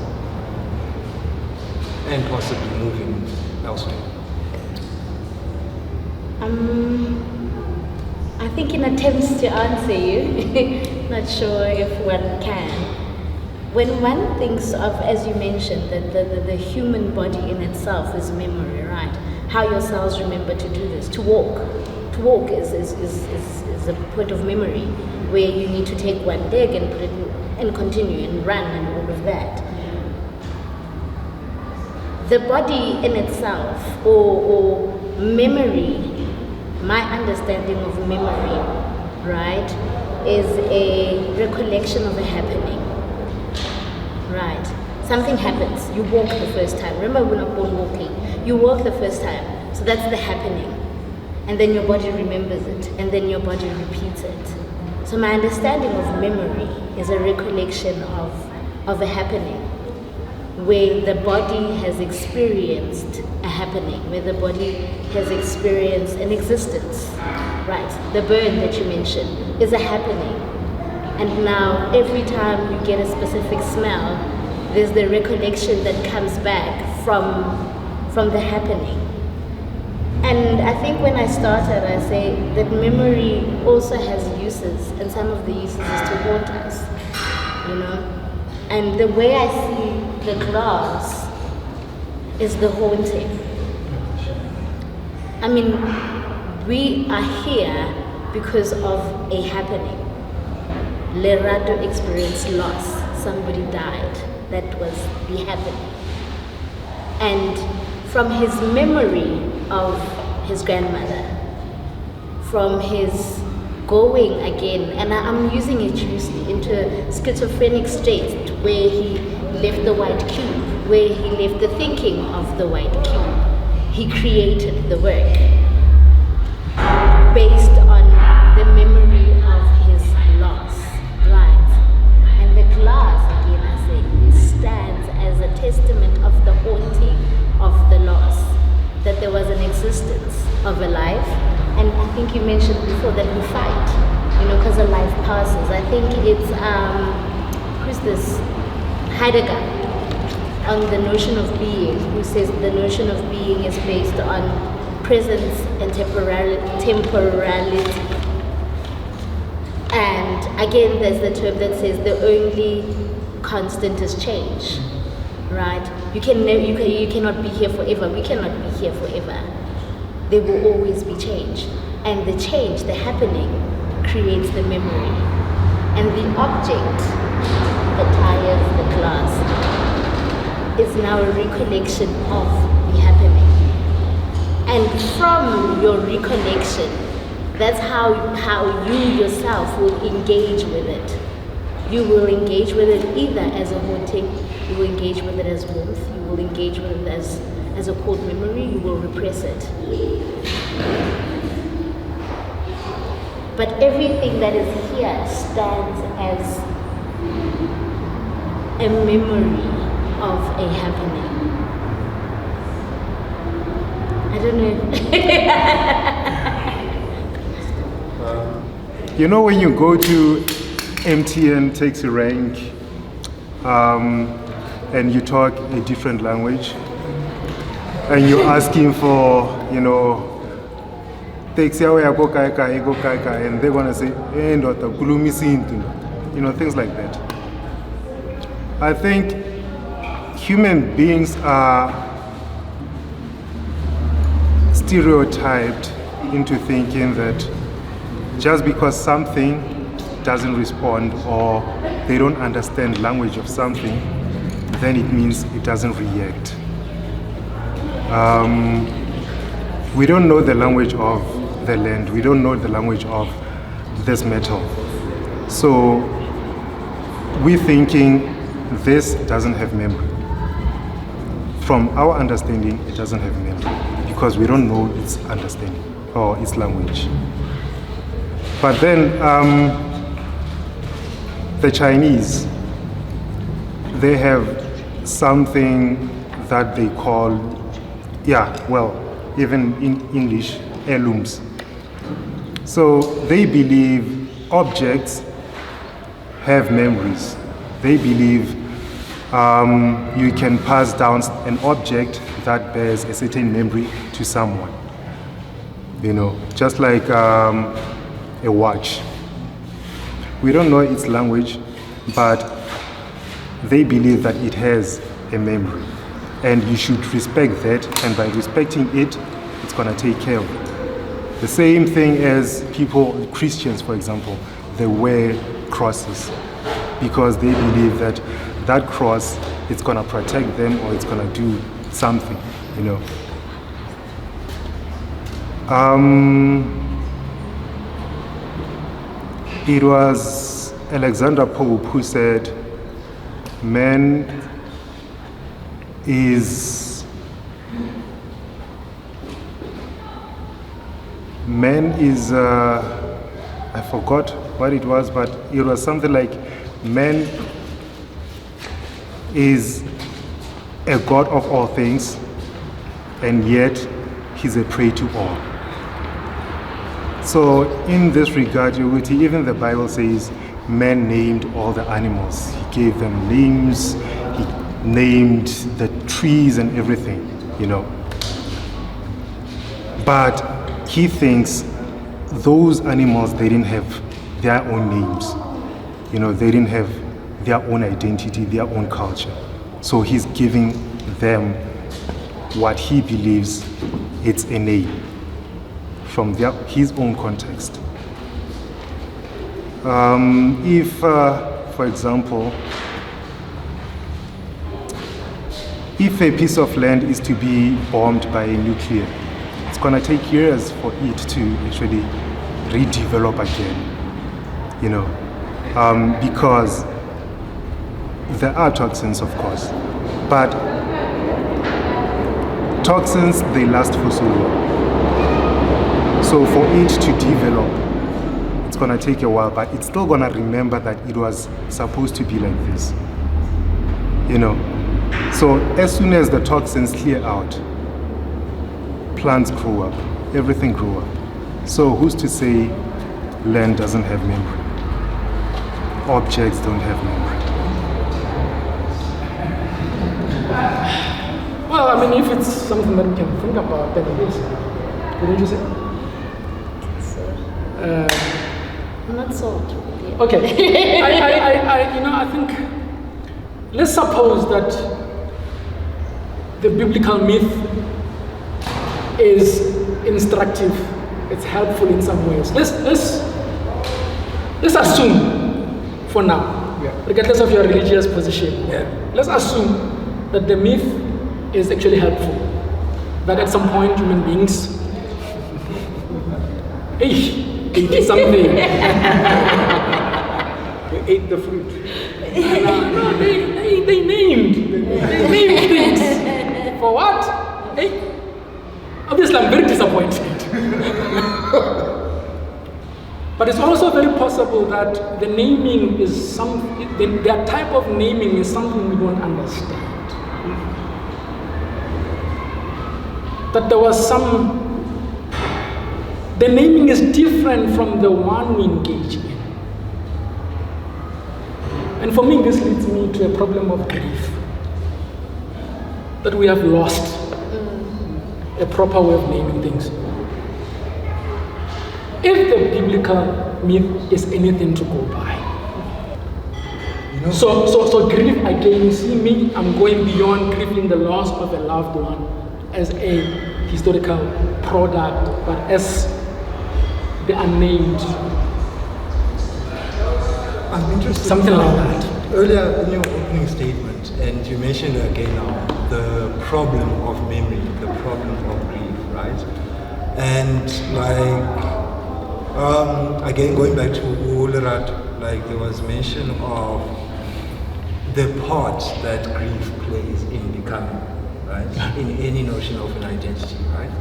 And possibly moving elsewhere. I think in attempts to answer you, not sure if one can. When one thinks of, as you mentioned, that the human body in itself is memory, right? How your cells remember to do this, to walk. To walk is a point of memory where you need to take one leg and put it and continue and run and all of that. The body in itself, or memory, my understanding of memory, right, is a recollection of a happening, right? Something happens, you walk the first time. Remember, we're not born walking. You walk the first time, so that's the happening. And then your body remembers it, and then your body repeats it. So my understanding of memory is a recollection of a happening, where the body has experienced a happening, where the body has experienced an existence, right? The burn that you mentioned is a happening. And now every time you get a specific smell, there's the recollection that comes back from the happening. And I think when I started, I say that memory also has uses, and some of the uses is to haunt us, you know? And the way I see the glass is the haunting. I mean, we are here because of a happening. Lerato experienced loss. Somebody died. That was the happening. And from his memory of his grandmother, from his going again, and I'm using it loosely, into a schizophrenic state where he left the white cube, where he left the thinking of the white cube. He created the work based on the memory of his loss, right? And the glass, again I say, stands as a testament of the haunting of the loss, that there was an existence of a life. And I think you mentioned before that we fight, you know, because a life passes. I think it's, who's this? Heidegger, on the notion of being, who says the notion of being is based on presence and temporality. And again, there's the term that says the only constant is change, right? You cannot be here forever. We cannot be here forever. There will always be change. And the change, the happening, creates the memory. And the object, the tires, the glass, is now a recollection of the happening. And from your recollection, that's how you yourself will engage with it. You will engage with it either as a haunting, you will engage with it as warmth, you will engage with it as a cold memory, you will repress it. But everything that is here stands as a memory of a happening. I don't know. You know, when you go to MTN taxi rank and you talk a different language and you're asking for, you know, taxi and they're gonna say, you know, things like that. I think human beings are stereotyped into thinking that just because something doesn't respond or they don't understand language of something, then it means it doesn't react. We don't know the language of the land. We don't know the language of this metal. So we're thinking this doesn't have memory. from our understanding, it doesn't have memory because we don't know its understanding or its language. But then the Chinese, they have something that they call, even in English, heirlooms. So they believe objects have memories. They believe you can pass down an object that bears a certain memory to someone. You know, just like a watch. We don't know its language, but they believe that it has a memory. And you should respect that, and by respecting it, it's going to take care of it. The same thing as people, Christians for example, they wear crosses because they believe that that cross is going to protect them or it's going to do something, you know. It was Alexander Pope who said, man is I forgot what it was, but it was something like man is a god of all things, and yet he's a prey to all. So in this regard, even the Bible says man named all the animals. He gave them names, he named the trees and everything, you know. But he thinks those animals, they didn't have their own names. You know, they didn't have their own identity, their own culture. So he's giving them what he believes it's a name from his own context. If, for example, if a piece of land is to be bombed by a nuclear, it's going to take years for it to actually redevelop again, you know, because there are toxins, of course, but toxins, they last for so long. So for it to develop, it's going to take a while, but it's still going to remember that it was supposed to be like this, you know. So as soon as the toxins clear out, plants grow up, everything grow up. So who's to say land doesn't have memory? Objects don't have memory. Well, I mean, if it's something that we can think about, then it is. What did you say? Not so. Yeah. Okay. I think, let's suppose that the biblical myth is instructive, it's helpful in some ways. Let's assume for now, regardless of your religious position, let's assume that the myth is actually helpful. That at some point human beings they did something. They ate the fruit. No, they named things. For what? Obviously, I'm very disappointed. But it's also very possible that the naming is their type of naming is something we don't understand. That there was the naming is different from the one we engage in. And for me, this leads me to a problem of grief. That we have lost a proper way of naming things. If the biblical myth is anything to go by. You know, so grief again, you see me, I'm going beyond grieving the loss of a loved one as a historical product, but as the unnamed. I'm interested. Something like that. Earlier in your opening statement, and you mentioned again now, the problem of memory, the problem of grief, right? And again, going back to Lerato, there was mention of the part that grief plays in becoming. right? In any notion of an identity, right?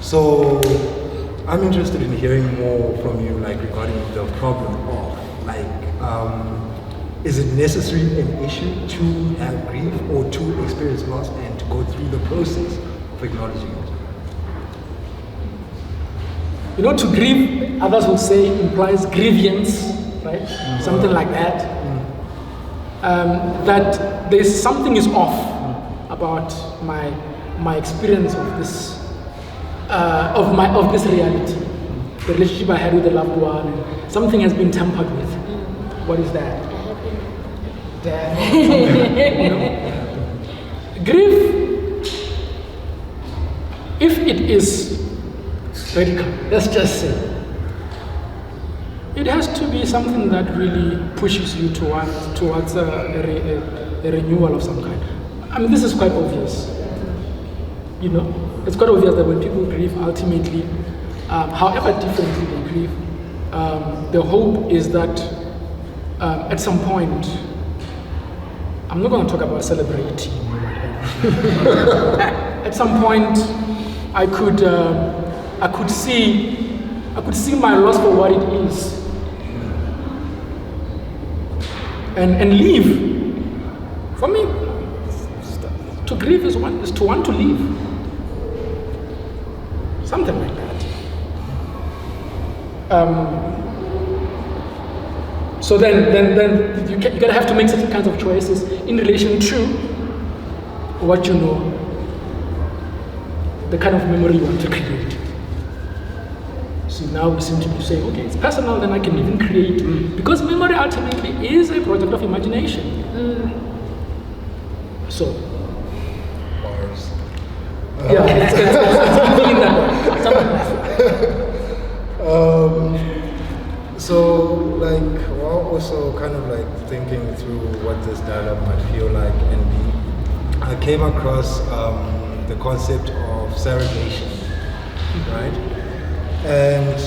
So I'm interested in hearing more from you, like regarding the problem of, like, is it necessary an issue to have grief or to experience loss and to go through the process of acknowledging it? You know, to grieve, others will say, implies grievance, right? Something like that. That there's something is off about my experience of this of this reality, the relationship I had with a loved one. Something has been tampered with. What is that? Death. You know? Grief, if it is radical, let's just say, it has to be something that really pushes you towards a renewal of some kind. I mean, this is quite obvious. You know, it's quite obvious that when people grieve, ultimately, however differently they grieve, the hope is that at some point, I'm not going to talk about celebrating. At some point, I could see my loss for what it is, and leave. For me, to grieve is to want to leave. Something like that. So then you're gonna have to make certain kinds of choices in relation to what you know, the kind of memory you want to create. So now we seem to be saying, okay, it's personal, then I can even create, because memory ultimately is a project of imagination. So, yeah, it's something in that. So, like, while also kind of like thinking through what this dialogue might feel like and be, I came across the concept of surrogation, right? And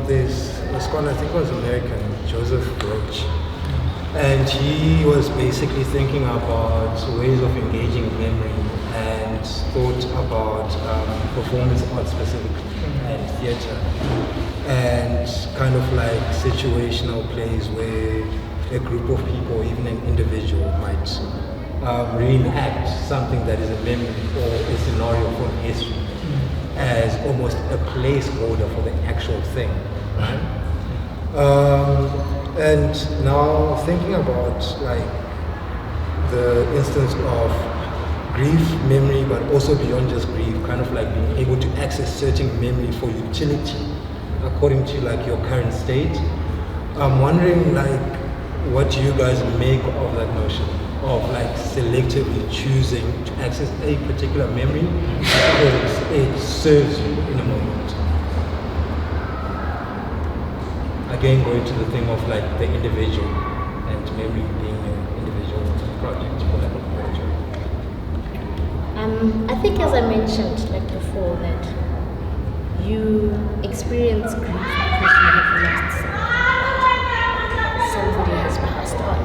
there's a scholar, I think it was American, Joseph Roach, and he was basically thinking about ways of engaging memory and thought about performance art specifically and theater, and kind of like situational plays where a group of people, even an individual, might reenact something that is a memory or a scenario from history as almost a placeholder for the actual thing, right? And now thinking about like the instance of grief, memory, but also beyond just grief, kind of like being able to access certain memory for utility according to like your current state. I'm wondering like what you guys make of that notion of like selectively choosing to access a particular memory because it serves you in a moment. Again, going to the thing of like the individual and memory being an individual project for lack of a better term. I think, as I mentioned like before, that you experience grief because you have lost somebody has passed on,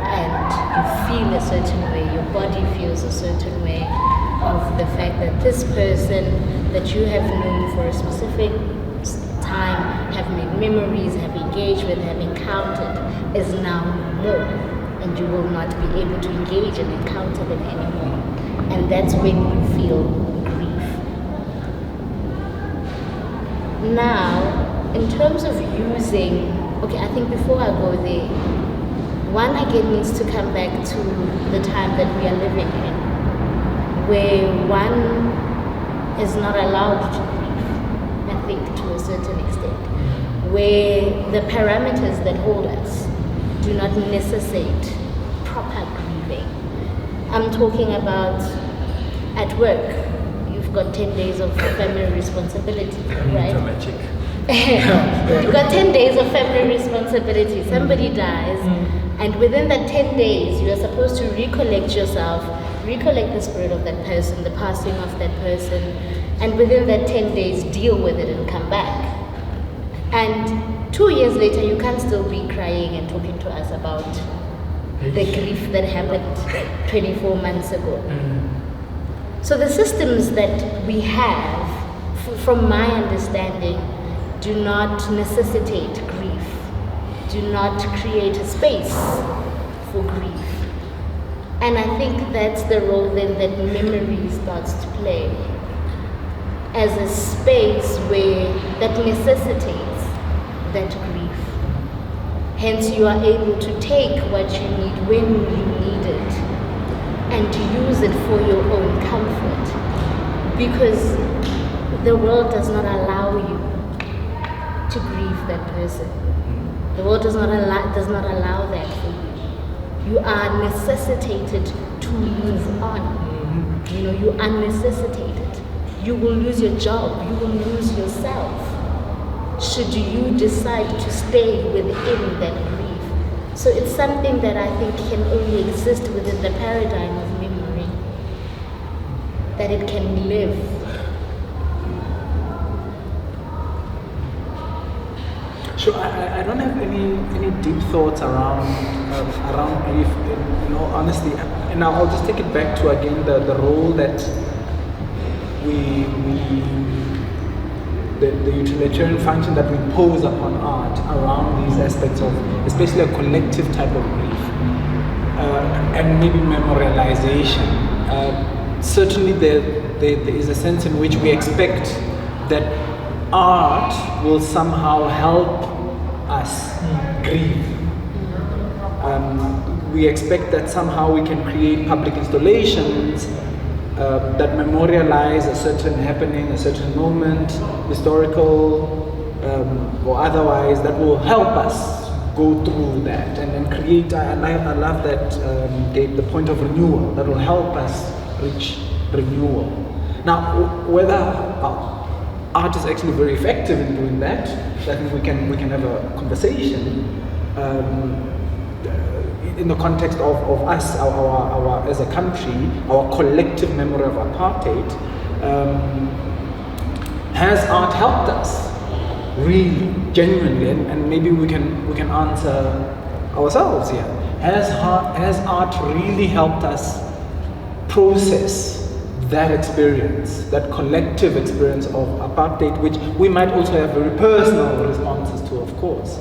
and you feel a certain way, your body feels a certain way of the fact that this person that you have known for a specific time, have made memories, have engaged with, have encountered, is now more, and you will not be able to engage and encounter them anymore. And that's when you feel grief. Now, in terms of using, okay, I think before I go there, one again needs to come back to the time that we are living in, where one is not allowed to grieve, I think, to a certain extent, where the parameters that hold us do not necessitate proper grieving. I'm talking about at work, you've got 10 days of family responsibility, right? Dramatic. You've got 10 days of family responsibility. Somebody dies, and within that 10 days, you are supposed to recollect yourself, recollect the spirit of that person, the passing of that person, and within that 10 days, deal with it and come back. And 2 years later, you can't still be crying and talking to us about the grief that happened 24 months ago. So the systems that we have, from my understanding, do not necessitate grief, do not create a space for grief. And I think that's the role then that memory starts to play, as a space where that necessitates that grief. Hence you are able to take what you need when you need it and to use it for your own comfort, because the world does not allow you to grieve that person. The world does not allow that for you. You are necessitated to move on. You know, you are necessitated. You will lose your job, you will lose yourself, should you decide to stay within that grief. So it's something that I think can only exist within the paradigm of memory, that it can live. Sure, I don't have any deep thoughts around grief, you know, honestly. And now I'll just take it back to, again, the role that the utilitarian function that we pose upon art around these aspects of, especially a collective type of grief, and maybe memorialization. Certainly there is a sense in which we expect that art will somehow help us grieve. We expect that somehow we can create public installations that memorialize a certain happening, a certain moment, historical or otherwise, that will help us go through that and then create. I love that, Gabe, the point of renewal, that will help us reach renewal. Now, whether art is actually very effective in doing that, I think we can have a conversation. In the context of us, our as a country, our collective memory of apartheid, has art helped us, really, genuinely, and maybe we can answer ourselves here. Has art really helped us process that experience, that collective experience of apartheid, which we might also have very personal responses to, of course?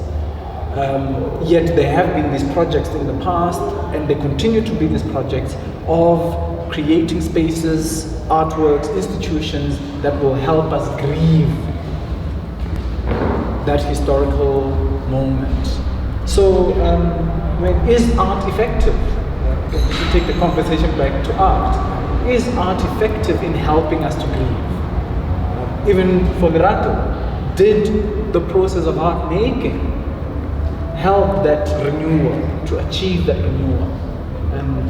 Yet there have been these projects in the past, and they continue to be these projects of creating spaces, artworks, institutions that will help us grieve that historical moment. So, is art effective? To take the conversation back to art, is art effective in helping us to grieve? Even for Lerato, did the process of art making help that renewal, to achieve that renewal?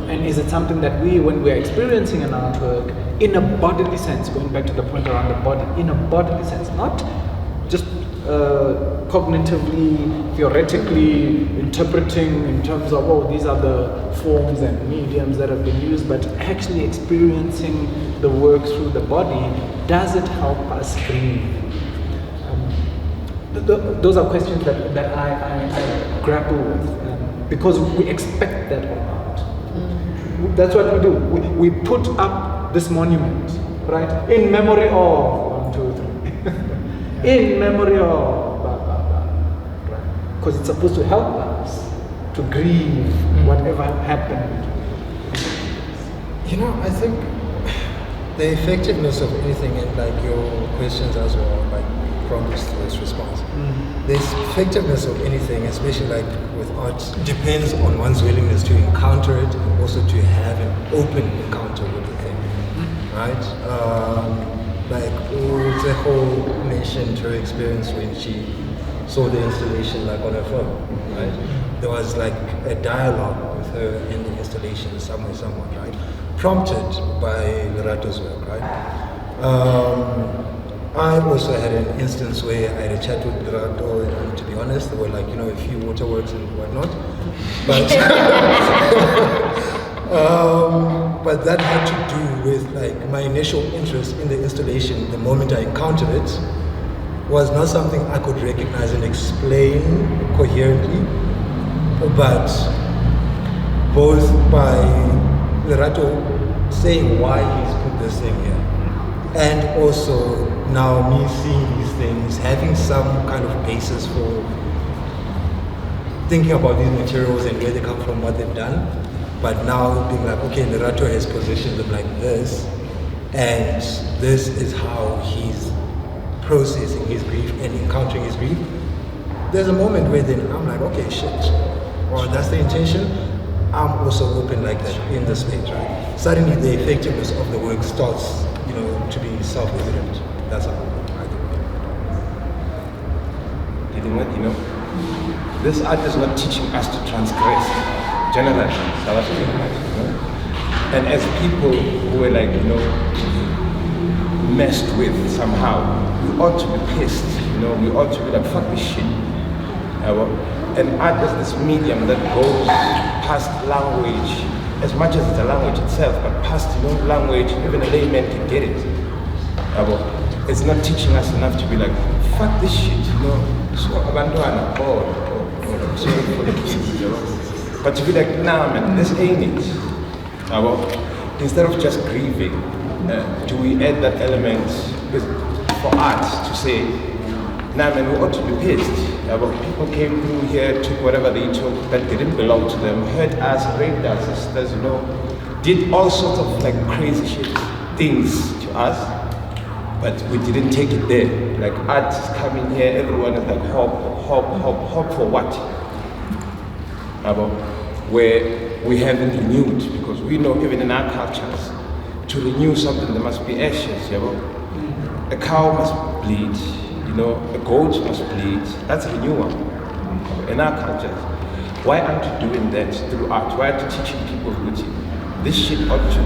And is it something that we, when we're experiencing an artwork, in a bodily sense, going back to the point around the body, in a bodily sense, not just cognitively, theoretically interpreting in terms of, oh, these are the forms and mediums that have been used, but actually experiencing the work through the body, does it help us grieve? Those are questions that I grapple with, because we expect that of art. That's what we do. We put up this monument, right, in memory of 1, 2, 3, in memory of blah, blah, blah, right? Because it's supposed to help us to grieve whatever happened. You know, I think the effectiveness of anything, and like your questions as well, like prompts to this response. The effectiveness of anything, especially like with art, depends on one's willingness to encounter it and also to have an open encounter with the thing, right? Like Tshegofatso mentioned her experience when she saw the installation like on her phone, right? There was like a dialogue with her in the installation somewhere, right? Prompted by Lerato's work, right? I also had an instance where I had a chat with Lerato, and to be honest, there were like, you know, a few waterworks and whatnot. But that had to do with like my initial interest in the installation. The moment I encountered it was not something I could recognize and explain coherently, but both by Lerato saying why he's put this thing here, and also now me seeing these things, having some kind of basis for thinking about these materials and where they come from, what they've done, but now being like, okay, Lerato has positioned them like this, and this is how he's processing his grief and encountering his grief. There's a moment where then I'm like, okay, shit, or that's the intention. I'm also open like that in the space, right? Suddenly the effectiveness of the work starts, to be self-evident. That's how I think. This art is not teaching us to transgress, generally, South African art, And as people who are messed with somehow, we ought to be pissed, we ought to be like, fuck this shit. And art is this medium that goes past language, as much as it's a language itself, but past language, even a layman can get it. It's not teaching us enough to be like, fuck this shit, So abandona, sorry for the kids, But to be like, nah man, this ain't it. Instead of just grieving, do we add that element for art to say, nah man, we ought to be pissed. People came through here, took whatever they took that didn't belong to them, hurt us, raped our sisters, did all sorts of crazy shit things to us, but we didn't take it there. Like art is coming here, everyone is like hope for what? Where we haven't renewed, because we know even in our cultures, to renew something there must be ashes, A cow must bleed. A goat must bleed. That's renewal in our cultures. Why aren't you doing that through art? Why aren't you teaching people this shit ought to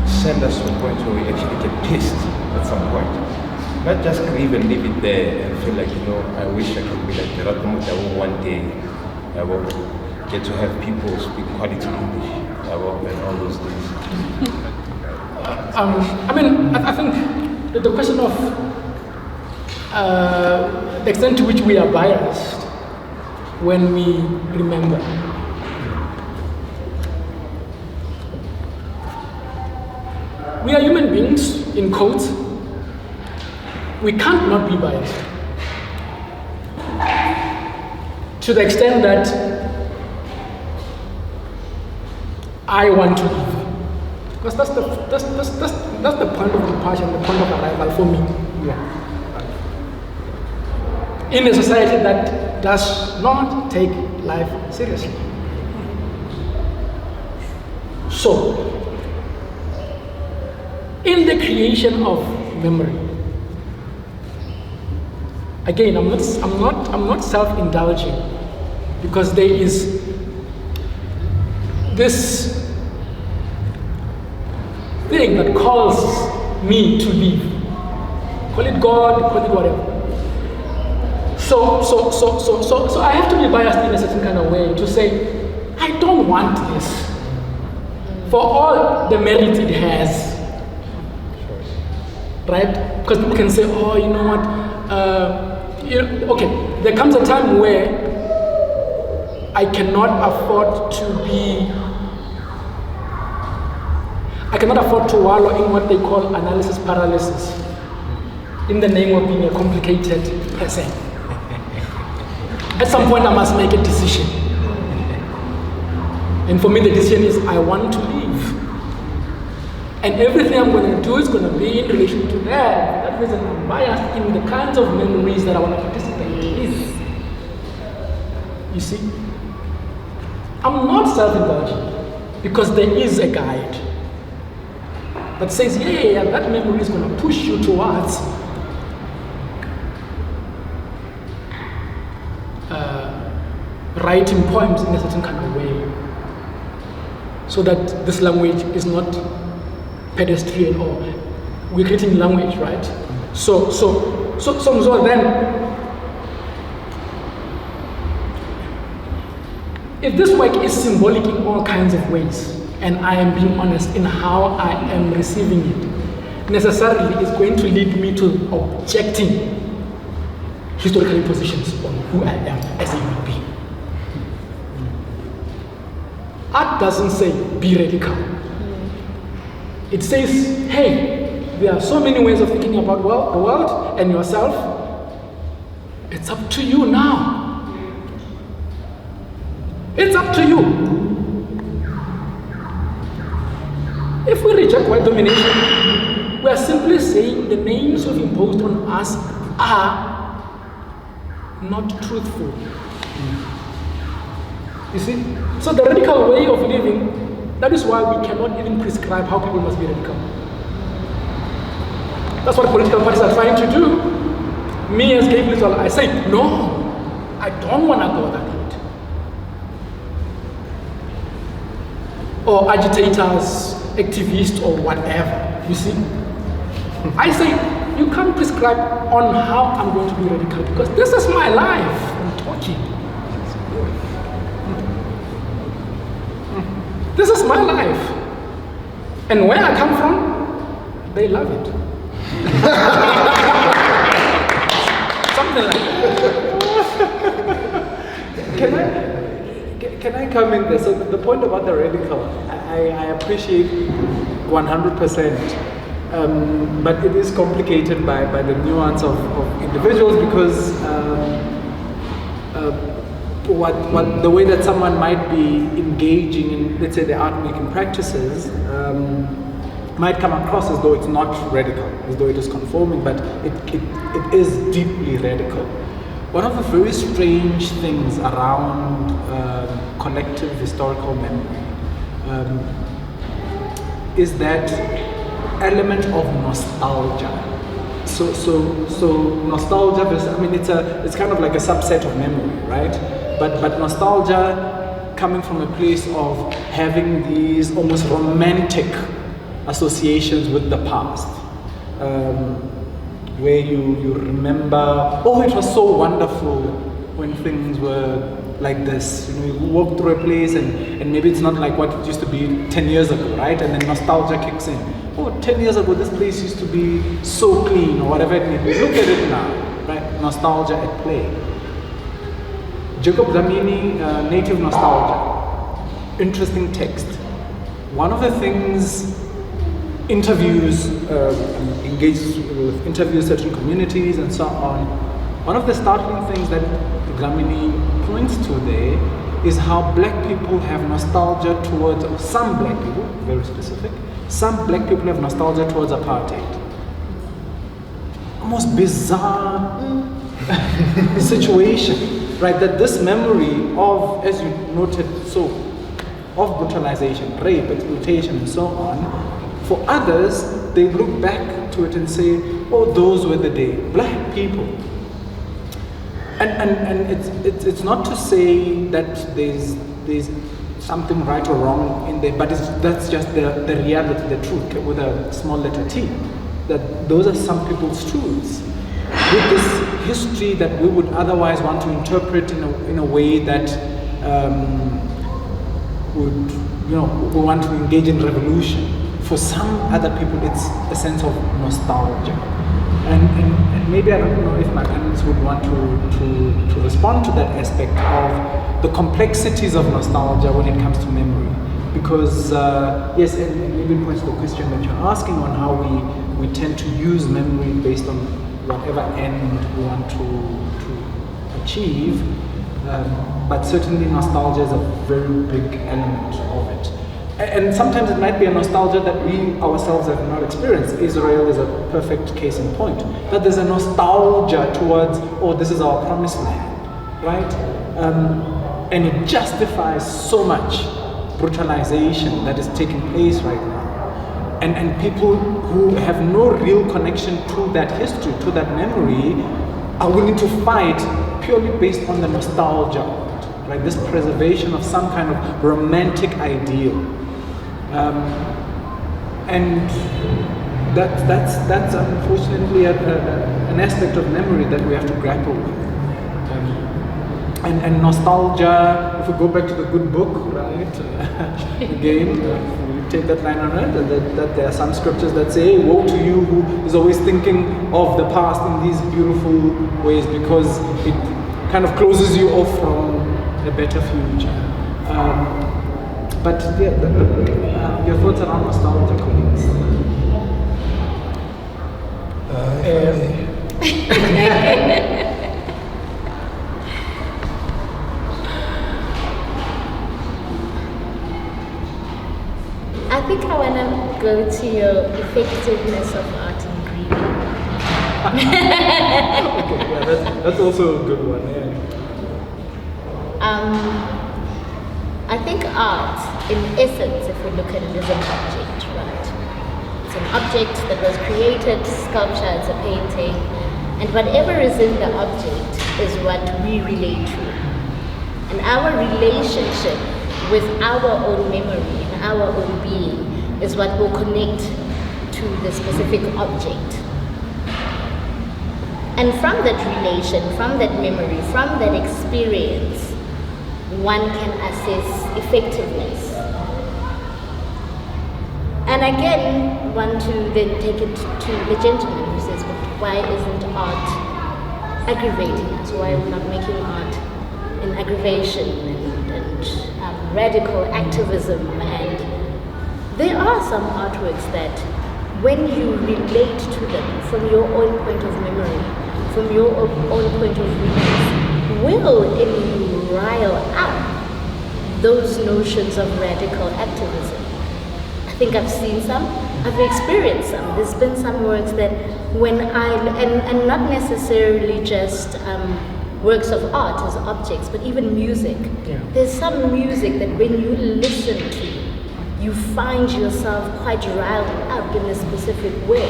send us to a point where we actually get pissed at some point? Not just grieve and leave it there and feel like, I wish I could be like Lerato Motaung one day. I will get to have people speak quality English and all those things. I think that the question of the extent to which we are biased when we remember. We are human beings, in quotes. We can't not be biased. To the extent that I want to live. Because that's the point of departure, the point of arrival for me. Yeah. In a society that does not take life seriously. So, in the creation of memory, again, I'm not self-indulging, because there is this thing that calls me to live. Call it God, call it whatever. So I have to be biased in a certain kind of way to say, I don't want this. For all the merit it has. Right? Because people can say, oh, you know what? Okay, there comes a time where I cannot afford to wallow in what they call analysis paralysis, in the name of being a complicated person. At some point I must make a decision. And for me the decision is I want to live. And everything I'm going to do is going to be in relation to that. That reason I'm biased in the kinds of memories that I want to participate in. You see? I'm not self-indulgent because there is a guide that says, yeah, that memory is going to push you towards writing poems in a certain kind of way, so that this language is not pedestrian, or we're creating language, right? So then, if this work is symbolic in all kinds of ways, and I am being honest in how I am receiving it, necessarily it's going to lead me to objecting historical positions on who I am as a human being. Art doesn't say be radical. It says, hey, there are so many ways of thinking about the world and yourself. It's up to you now. It's up to you. If we reject white domination, we are simply saying the names we've imposed on us are not truthful. You see? So the radical way of living, that is why we cannot even prescribe how people must be radical. That's what political parties are trying to do. Me as Gabe, I say, no, I don't want to go that route. Or agitators, activists, or whatever, you see? I say, you can't prescribe on how I'm going to be radical, because this is my life. I'm talking. This is my life. And where I come from, they love it. Something like that. Can I come in there? So the point about the radical, I appreciate 100%, but it is complicated by the nuance of individuals, because the way that someone might be engaging in, let's say, the art making practices, might come across as though it's not radical, as though it is conforming, but it is deeply radical. One of the very strange things around collective historical memory is that element of nostalgia. So nostalgia, I mean, it's kind of like a subset of memory, right? But nostalgia coming from a place of having these almost romantic associations with the past, where you remember, oh, it was so wonderful when things were like this. You know, you walk through a place and maybe it's not like what it used to be 10 years ago, right? And then nostalgia kicks in. Oh, 10 years ago this place used to be so clean, or whatever it may be. Look at it now, right? Nostalgia at play. Jacob Dlamini, Native Nostalgia. Interesting text. One of the things engages with interviews certain communities and so on. One of the startling things that Dlamini points to there is how black people have nostalgia towards, or some black people, very specific, some black people have nostalgia towards apartheid. Almost bizarre situation, right? That this memory of, as you noted, so of brutalization, rape, exploitation, and so on. For others, they look back to it and say, oh, those were the days, black people. And it's not to say that there's something right or wrong in there, but that's just the reality, the truth, with a small letter T. That those are some people's truths. With this history that we would otherwise want to interpret in a way that we want to engage in revolution. For some other people, it's a sense of nostalgia. And maybe, I don't know if my panelists would want to respond to that aspect of the complexities of nostalgia when it comes to memory. Because, yes, and maybe it points to the question that you're asking on how we tend to use memory based on whatever end we want to achieve. But certainly nostalgia is a very big element of it. And sometimes it might be a nostalgia that we ourselves have not experienced. Israel is a perfect case in point. That there's a nostalgia towards, oh, this is our promised land, right? And it justifies so much brutalization that is taking place right now. And people who have no real connection to that history, to that memory, are willing to fight purely based on the nostalgia, right? This preservation of some kind of romantic ideal. And that's unfortunately an aspect of memory that we have to grapple with. And nostalgia, if we go back to the good book, right, again, we take that line on it, that there are some scriptures that say, woe to you who is always thinking of the past in these beautiful ways, because it kind of closes you off from a better future. But your thoughts around nostalgia, colleagues? I think I want to go to your effectiveness of art and grieving. Okay, yeah, that's also a good one. Yeah. I think art, in essence, if we look at it as an object, right? It's an object that was created, sculpture, it's a painting, and whatever is in the object is what we relate to. And our relationship with our own memory and our own being is what will connect to the specific object. And from that relation, from that memory, from that experience, one can assess effectiveness. And again, want to then take it to the gentleman who says, but why isn't art aggravating us? Why are we not making art in aggravation and radical activism? And there are some artworks that when you relate to them from your own point of memory, from your own point of view, will in you rile up those notions of radical activism. I think I've seen some, I've experienced some. There's been some works that when and not necessarily just works of art as objects, but even music. Yeah. There's some music that when you listen to, you find yourself quite riled up in a specific way.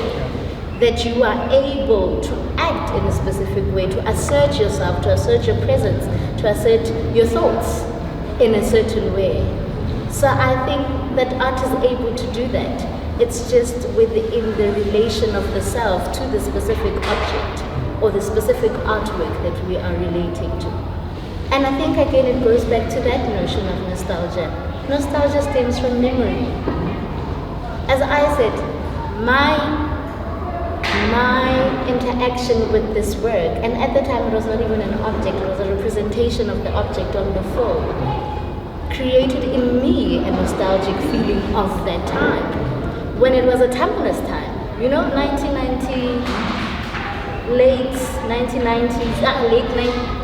That you are able to act in a specific way, to assert yourself, to assert your presence, to assert your thoughts in a certain way. So I think that art is able to do that. It's just within the relation of the self to the specific object or the specific artwork that we are relating to. And I think again it goes back to that notion of nostalgia. Nostalgia stems from memory. As I said, my interaction with this work, and at the time it was not even an object, it was a representation of the object on the phone, created in me a nostalgic feeling of that time, when it was a timeless time. You know, 1990, late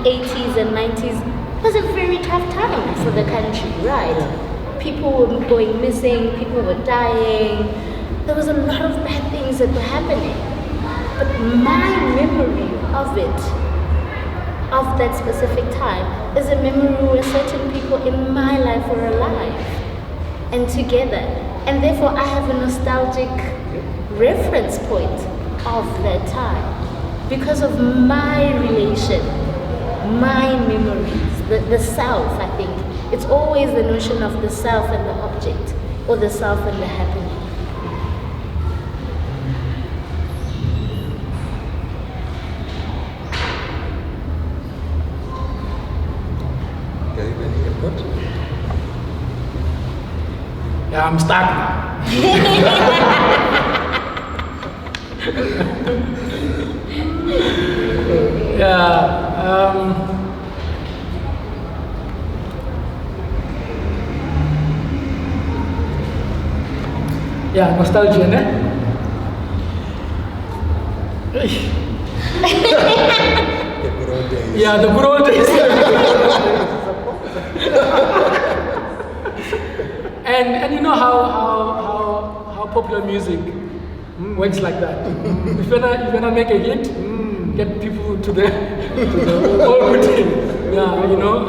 80s and 90s was a very tough time for the country, right? People were going missing, people were dying, there was a lot of bad things that were happening. But my memory of it, of that specific time, is a memory where certain people in my life were alive and together. And therefore I have a nostalgic reference point of that time because of my relation, my memories, the self, I think. It's always the notion of the self and the object, or the self and the happening. Yeah, I'm stuck now. Yeah, nostalgia, ne? The good old days. Yeah, the good old days. And you know how popular music works like that. If you're not make a hit, get people to the old routine. Yeah, you know,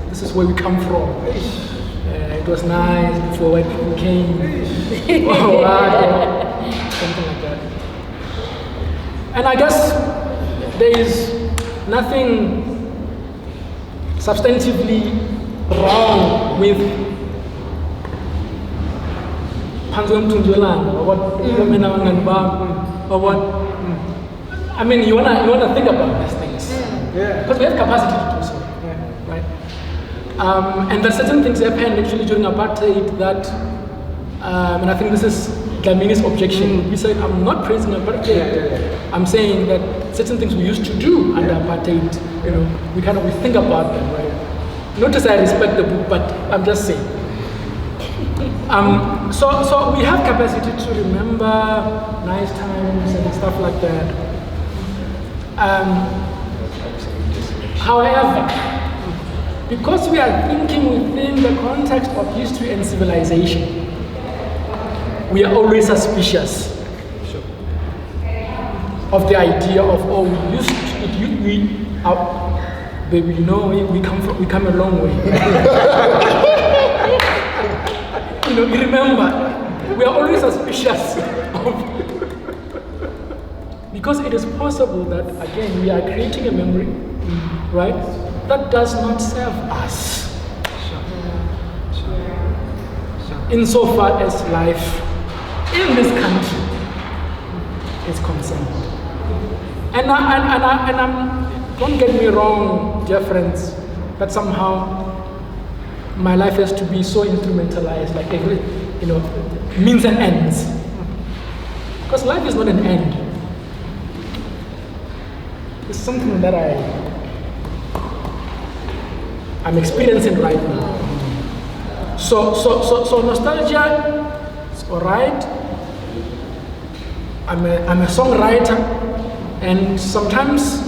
this is where we come from. It was nice before white people came. Something like that. And I guess there is nothing substantively wrong with Pfundzo or what or what. I mean, you wanna think about these things. Yeah. Because we have capacity to do so. Yeah. Right? And there are certain things that happened actually during apartheid that, and I think this is Dlamini's objection. He said, I'm not praising apartheid. Yeah. I'm saying that certain things we used to do under apartheid, we think about them, right? Not to say I respect the book, but I'm just saying. So we have capacity to remember nice times and stuff like that. However, because we are thinking within the context of history and civilization, we are always suspicious of the idea of, oh, baby, you know, we come a long way. You remember, we are always suspicious of, because it is possible that, again, we are creating a memory, right, that does not serve us. Insofar as life in this country is concerned. And don't get me wrong, dear friends, that somehow my life has to be so instrumentalized, like every, means and ends. Because life is not an end. It's something that I'm experiencing right now. So nostalgia is alright. I'm a songwriter, and sometimes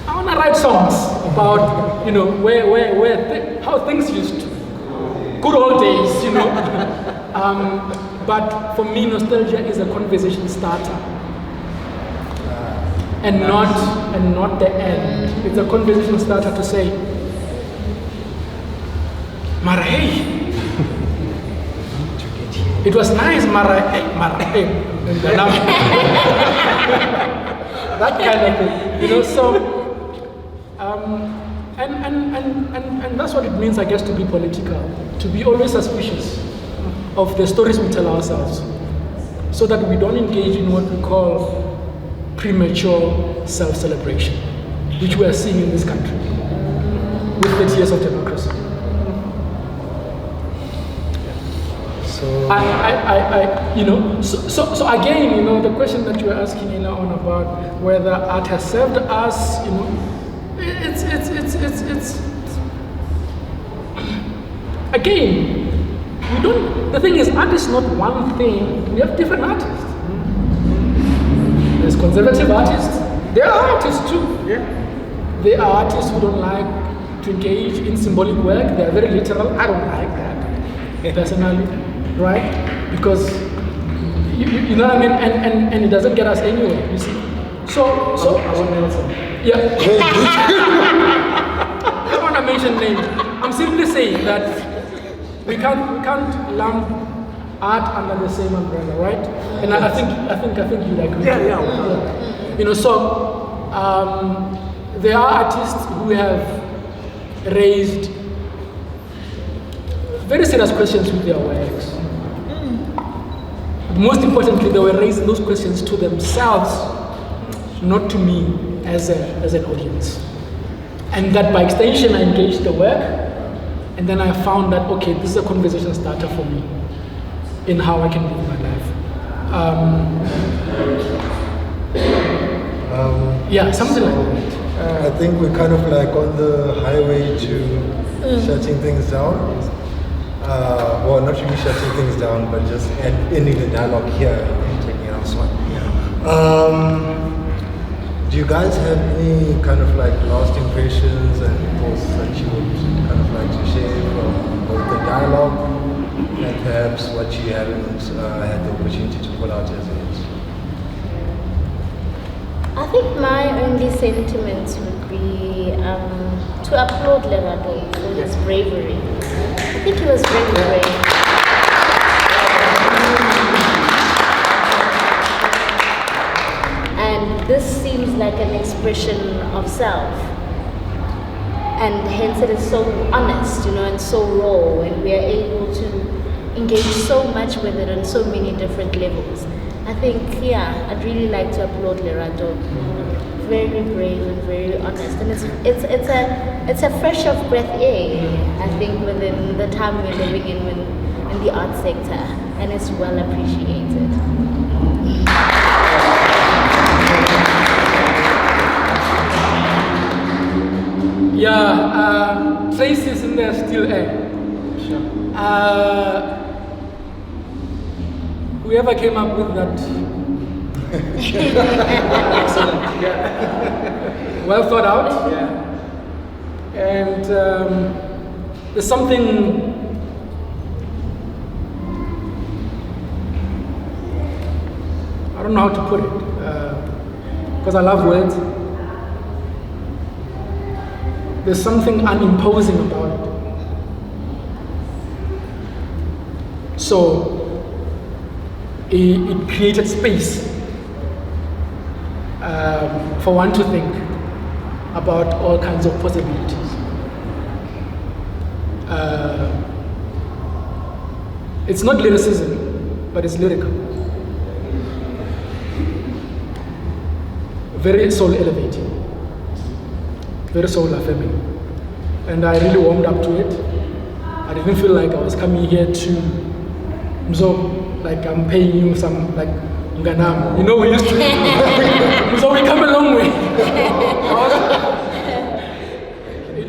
I want to write songs about how things used to, good old days, But for me, nostalgia is a conversation starter, and not the end. It's a conversation starter to say, Mara, hey, it was nice, Mara, hey, that kind of thing, So, and that's what it means, I guess, to be political, to be always suspicious of the stories we tell ourselves, so that we don't engage in what we call premature self-celebration, which we are seeing in this country with 30 years of democracy. So again, the question that you were asking on about whether art has served us, it's again, the thing is, art is not one thing. We have different artists. There's conservative artists. There are artists too. Yeah. There are artists who don't like to engage in symbolic work. They are very literal. I don't like that, personally, right? Because you know what I mean, and it doesn't get us anywhere. You see. So I want to mention. Yeah. I don't want to mention names. I'm simply saying that we can't lump art under the same umbrella, right? And I think you'd agree. Yeah. There are artists who have raised very serious questions with their works. Most importantly, they were raising those questions to themselves, not to me as an audience. And that by extension, I engaged the work, and then I found that, okay, this is a conversation starter for me in how I can live my life. Something like that. I think we're kind of like on the highway to shutting things down. Well, not really shutting things down, but just ending the dialogue here and taking out one. Do you guys have any kind of like last impressions and thoughts that you would kind of like to share from both the dialogue and perhaps what you haven't had the opportunity to pull out as yet? I think my only sentiments would be to applaud Lerato for his bravery. I think he was very brave. And this seems like an expression of self. And hence it is so honest, and so raw, and we are able to engage so much with it on so many different levels. I think, I'd really like to applaud Lerato. Very brave and very honest, and it's a fresh of breath air, I think, within the time we're living in the art sector, and it's well appreciated. Traces in there still air. Whoever came up with that. Excellent. Yeah. Well thought out. Yeah. And there's something I don't know how to put it, because I love words. There's something unimposing about it. So it created space for one to think about all kinds of possibilities. It's not lyricism, but it's lyrical. Very soul elevating, very soul affirming. And I really warmed up to it. I didn't feel like I was coming here to Mzo, like I'm paying you some, like, Nganam. You know, we used to, so we come a long way.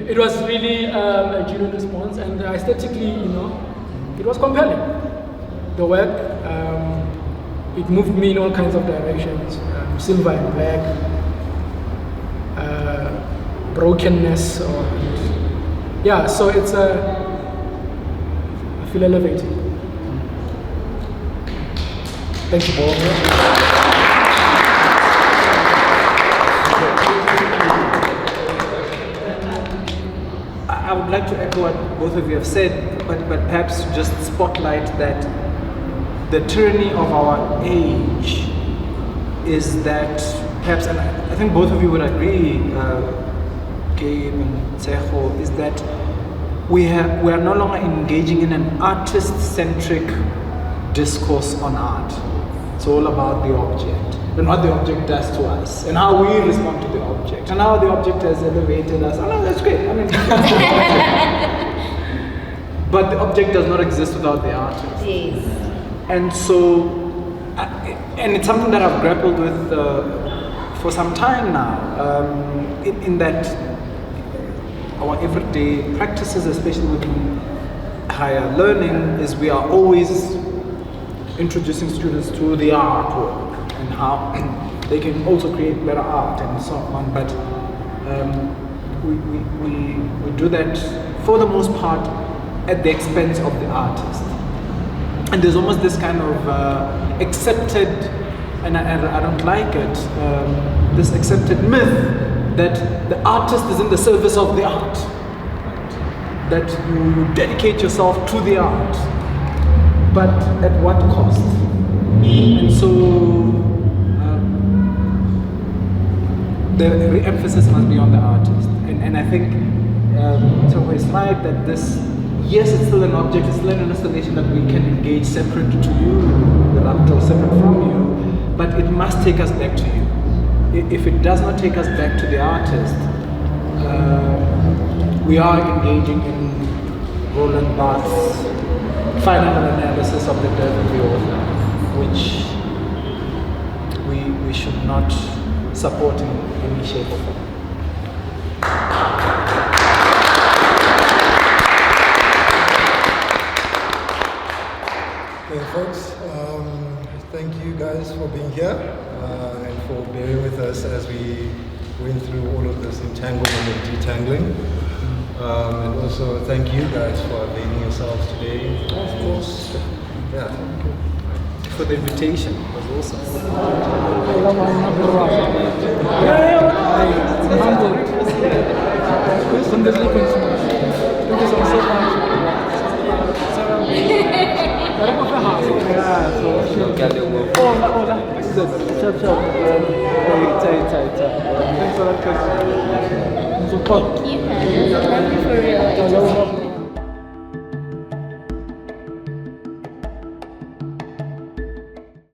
It was really a genuine response, and aesthetically, you know, it was compelling. The work, it moved me in all kinds of directions, silver and black, brokenness, or, yeah, so it's I feel elevated. Thank you, Paul. I would like to echo what both of you have said, but perhaps just spotlight that the tyranny of our age is that perhaps, and I think both of you would agree, Gabe and Tshegofatso, is that we are no longer engaging in an artist-centric discourse on art. It's all about the object and what the object does to us and how we respond to the object and how the object has elevated us. Oh no, that's great. I mean, but the object does not exist without the artist. Yes. And so, and it's something that I've grappled with for some time now, in that our everyday practices, especially within higher learning, is we are always introducing students to the artwork and how they can also create better art and so on. But we do that for the most part at the expense of the artist. And there's almost this kind of accepted, and I don't like it, this accepted myth that the artist is in the service of the art, right? That you dedicate yourself to the art, but at what cost? And so the re-emphasis must be on the artist. And I think so it's right that this, yes, it's still an object, it's still an installation that we can engage separate to you, Lerato, separate from you, but it must take us back to you. If it does not take us back to the artist, we are engaging in Roland Barthes' final analysis of the death of the author, which we should not support in any shape or form. Okay, folks, thank you guys for being here and for bearing with us as we went through all of this entanglement and detangling. And also thank you guys for availing yourselves today. Of course. Yeah. For the invitation, it was awesome. Thank you, man. Love you for real.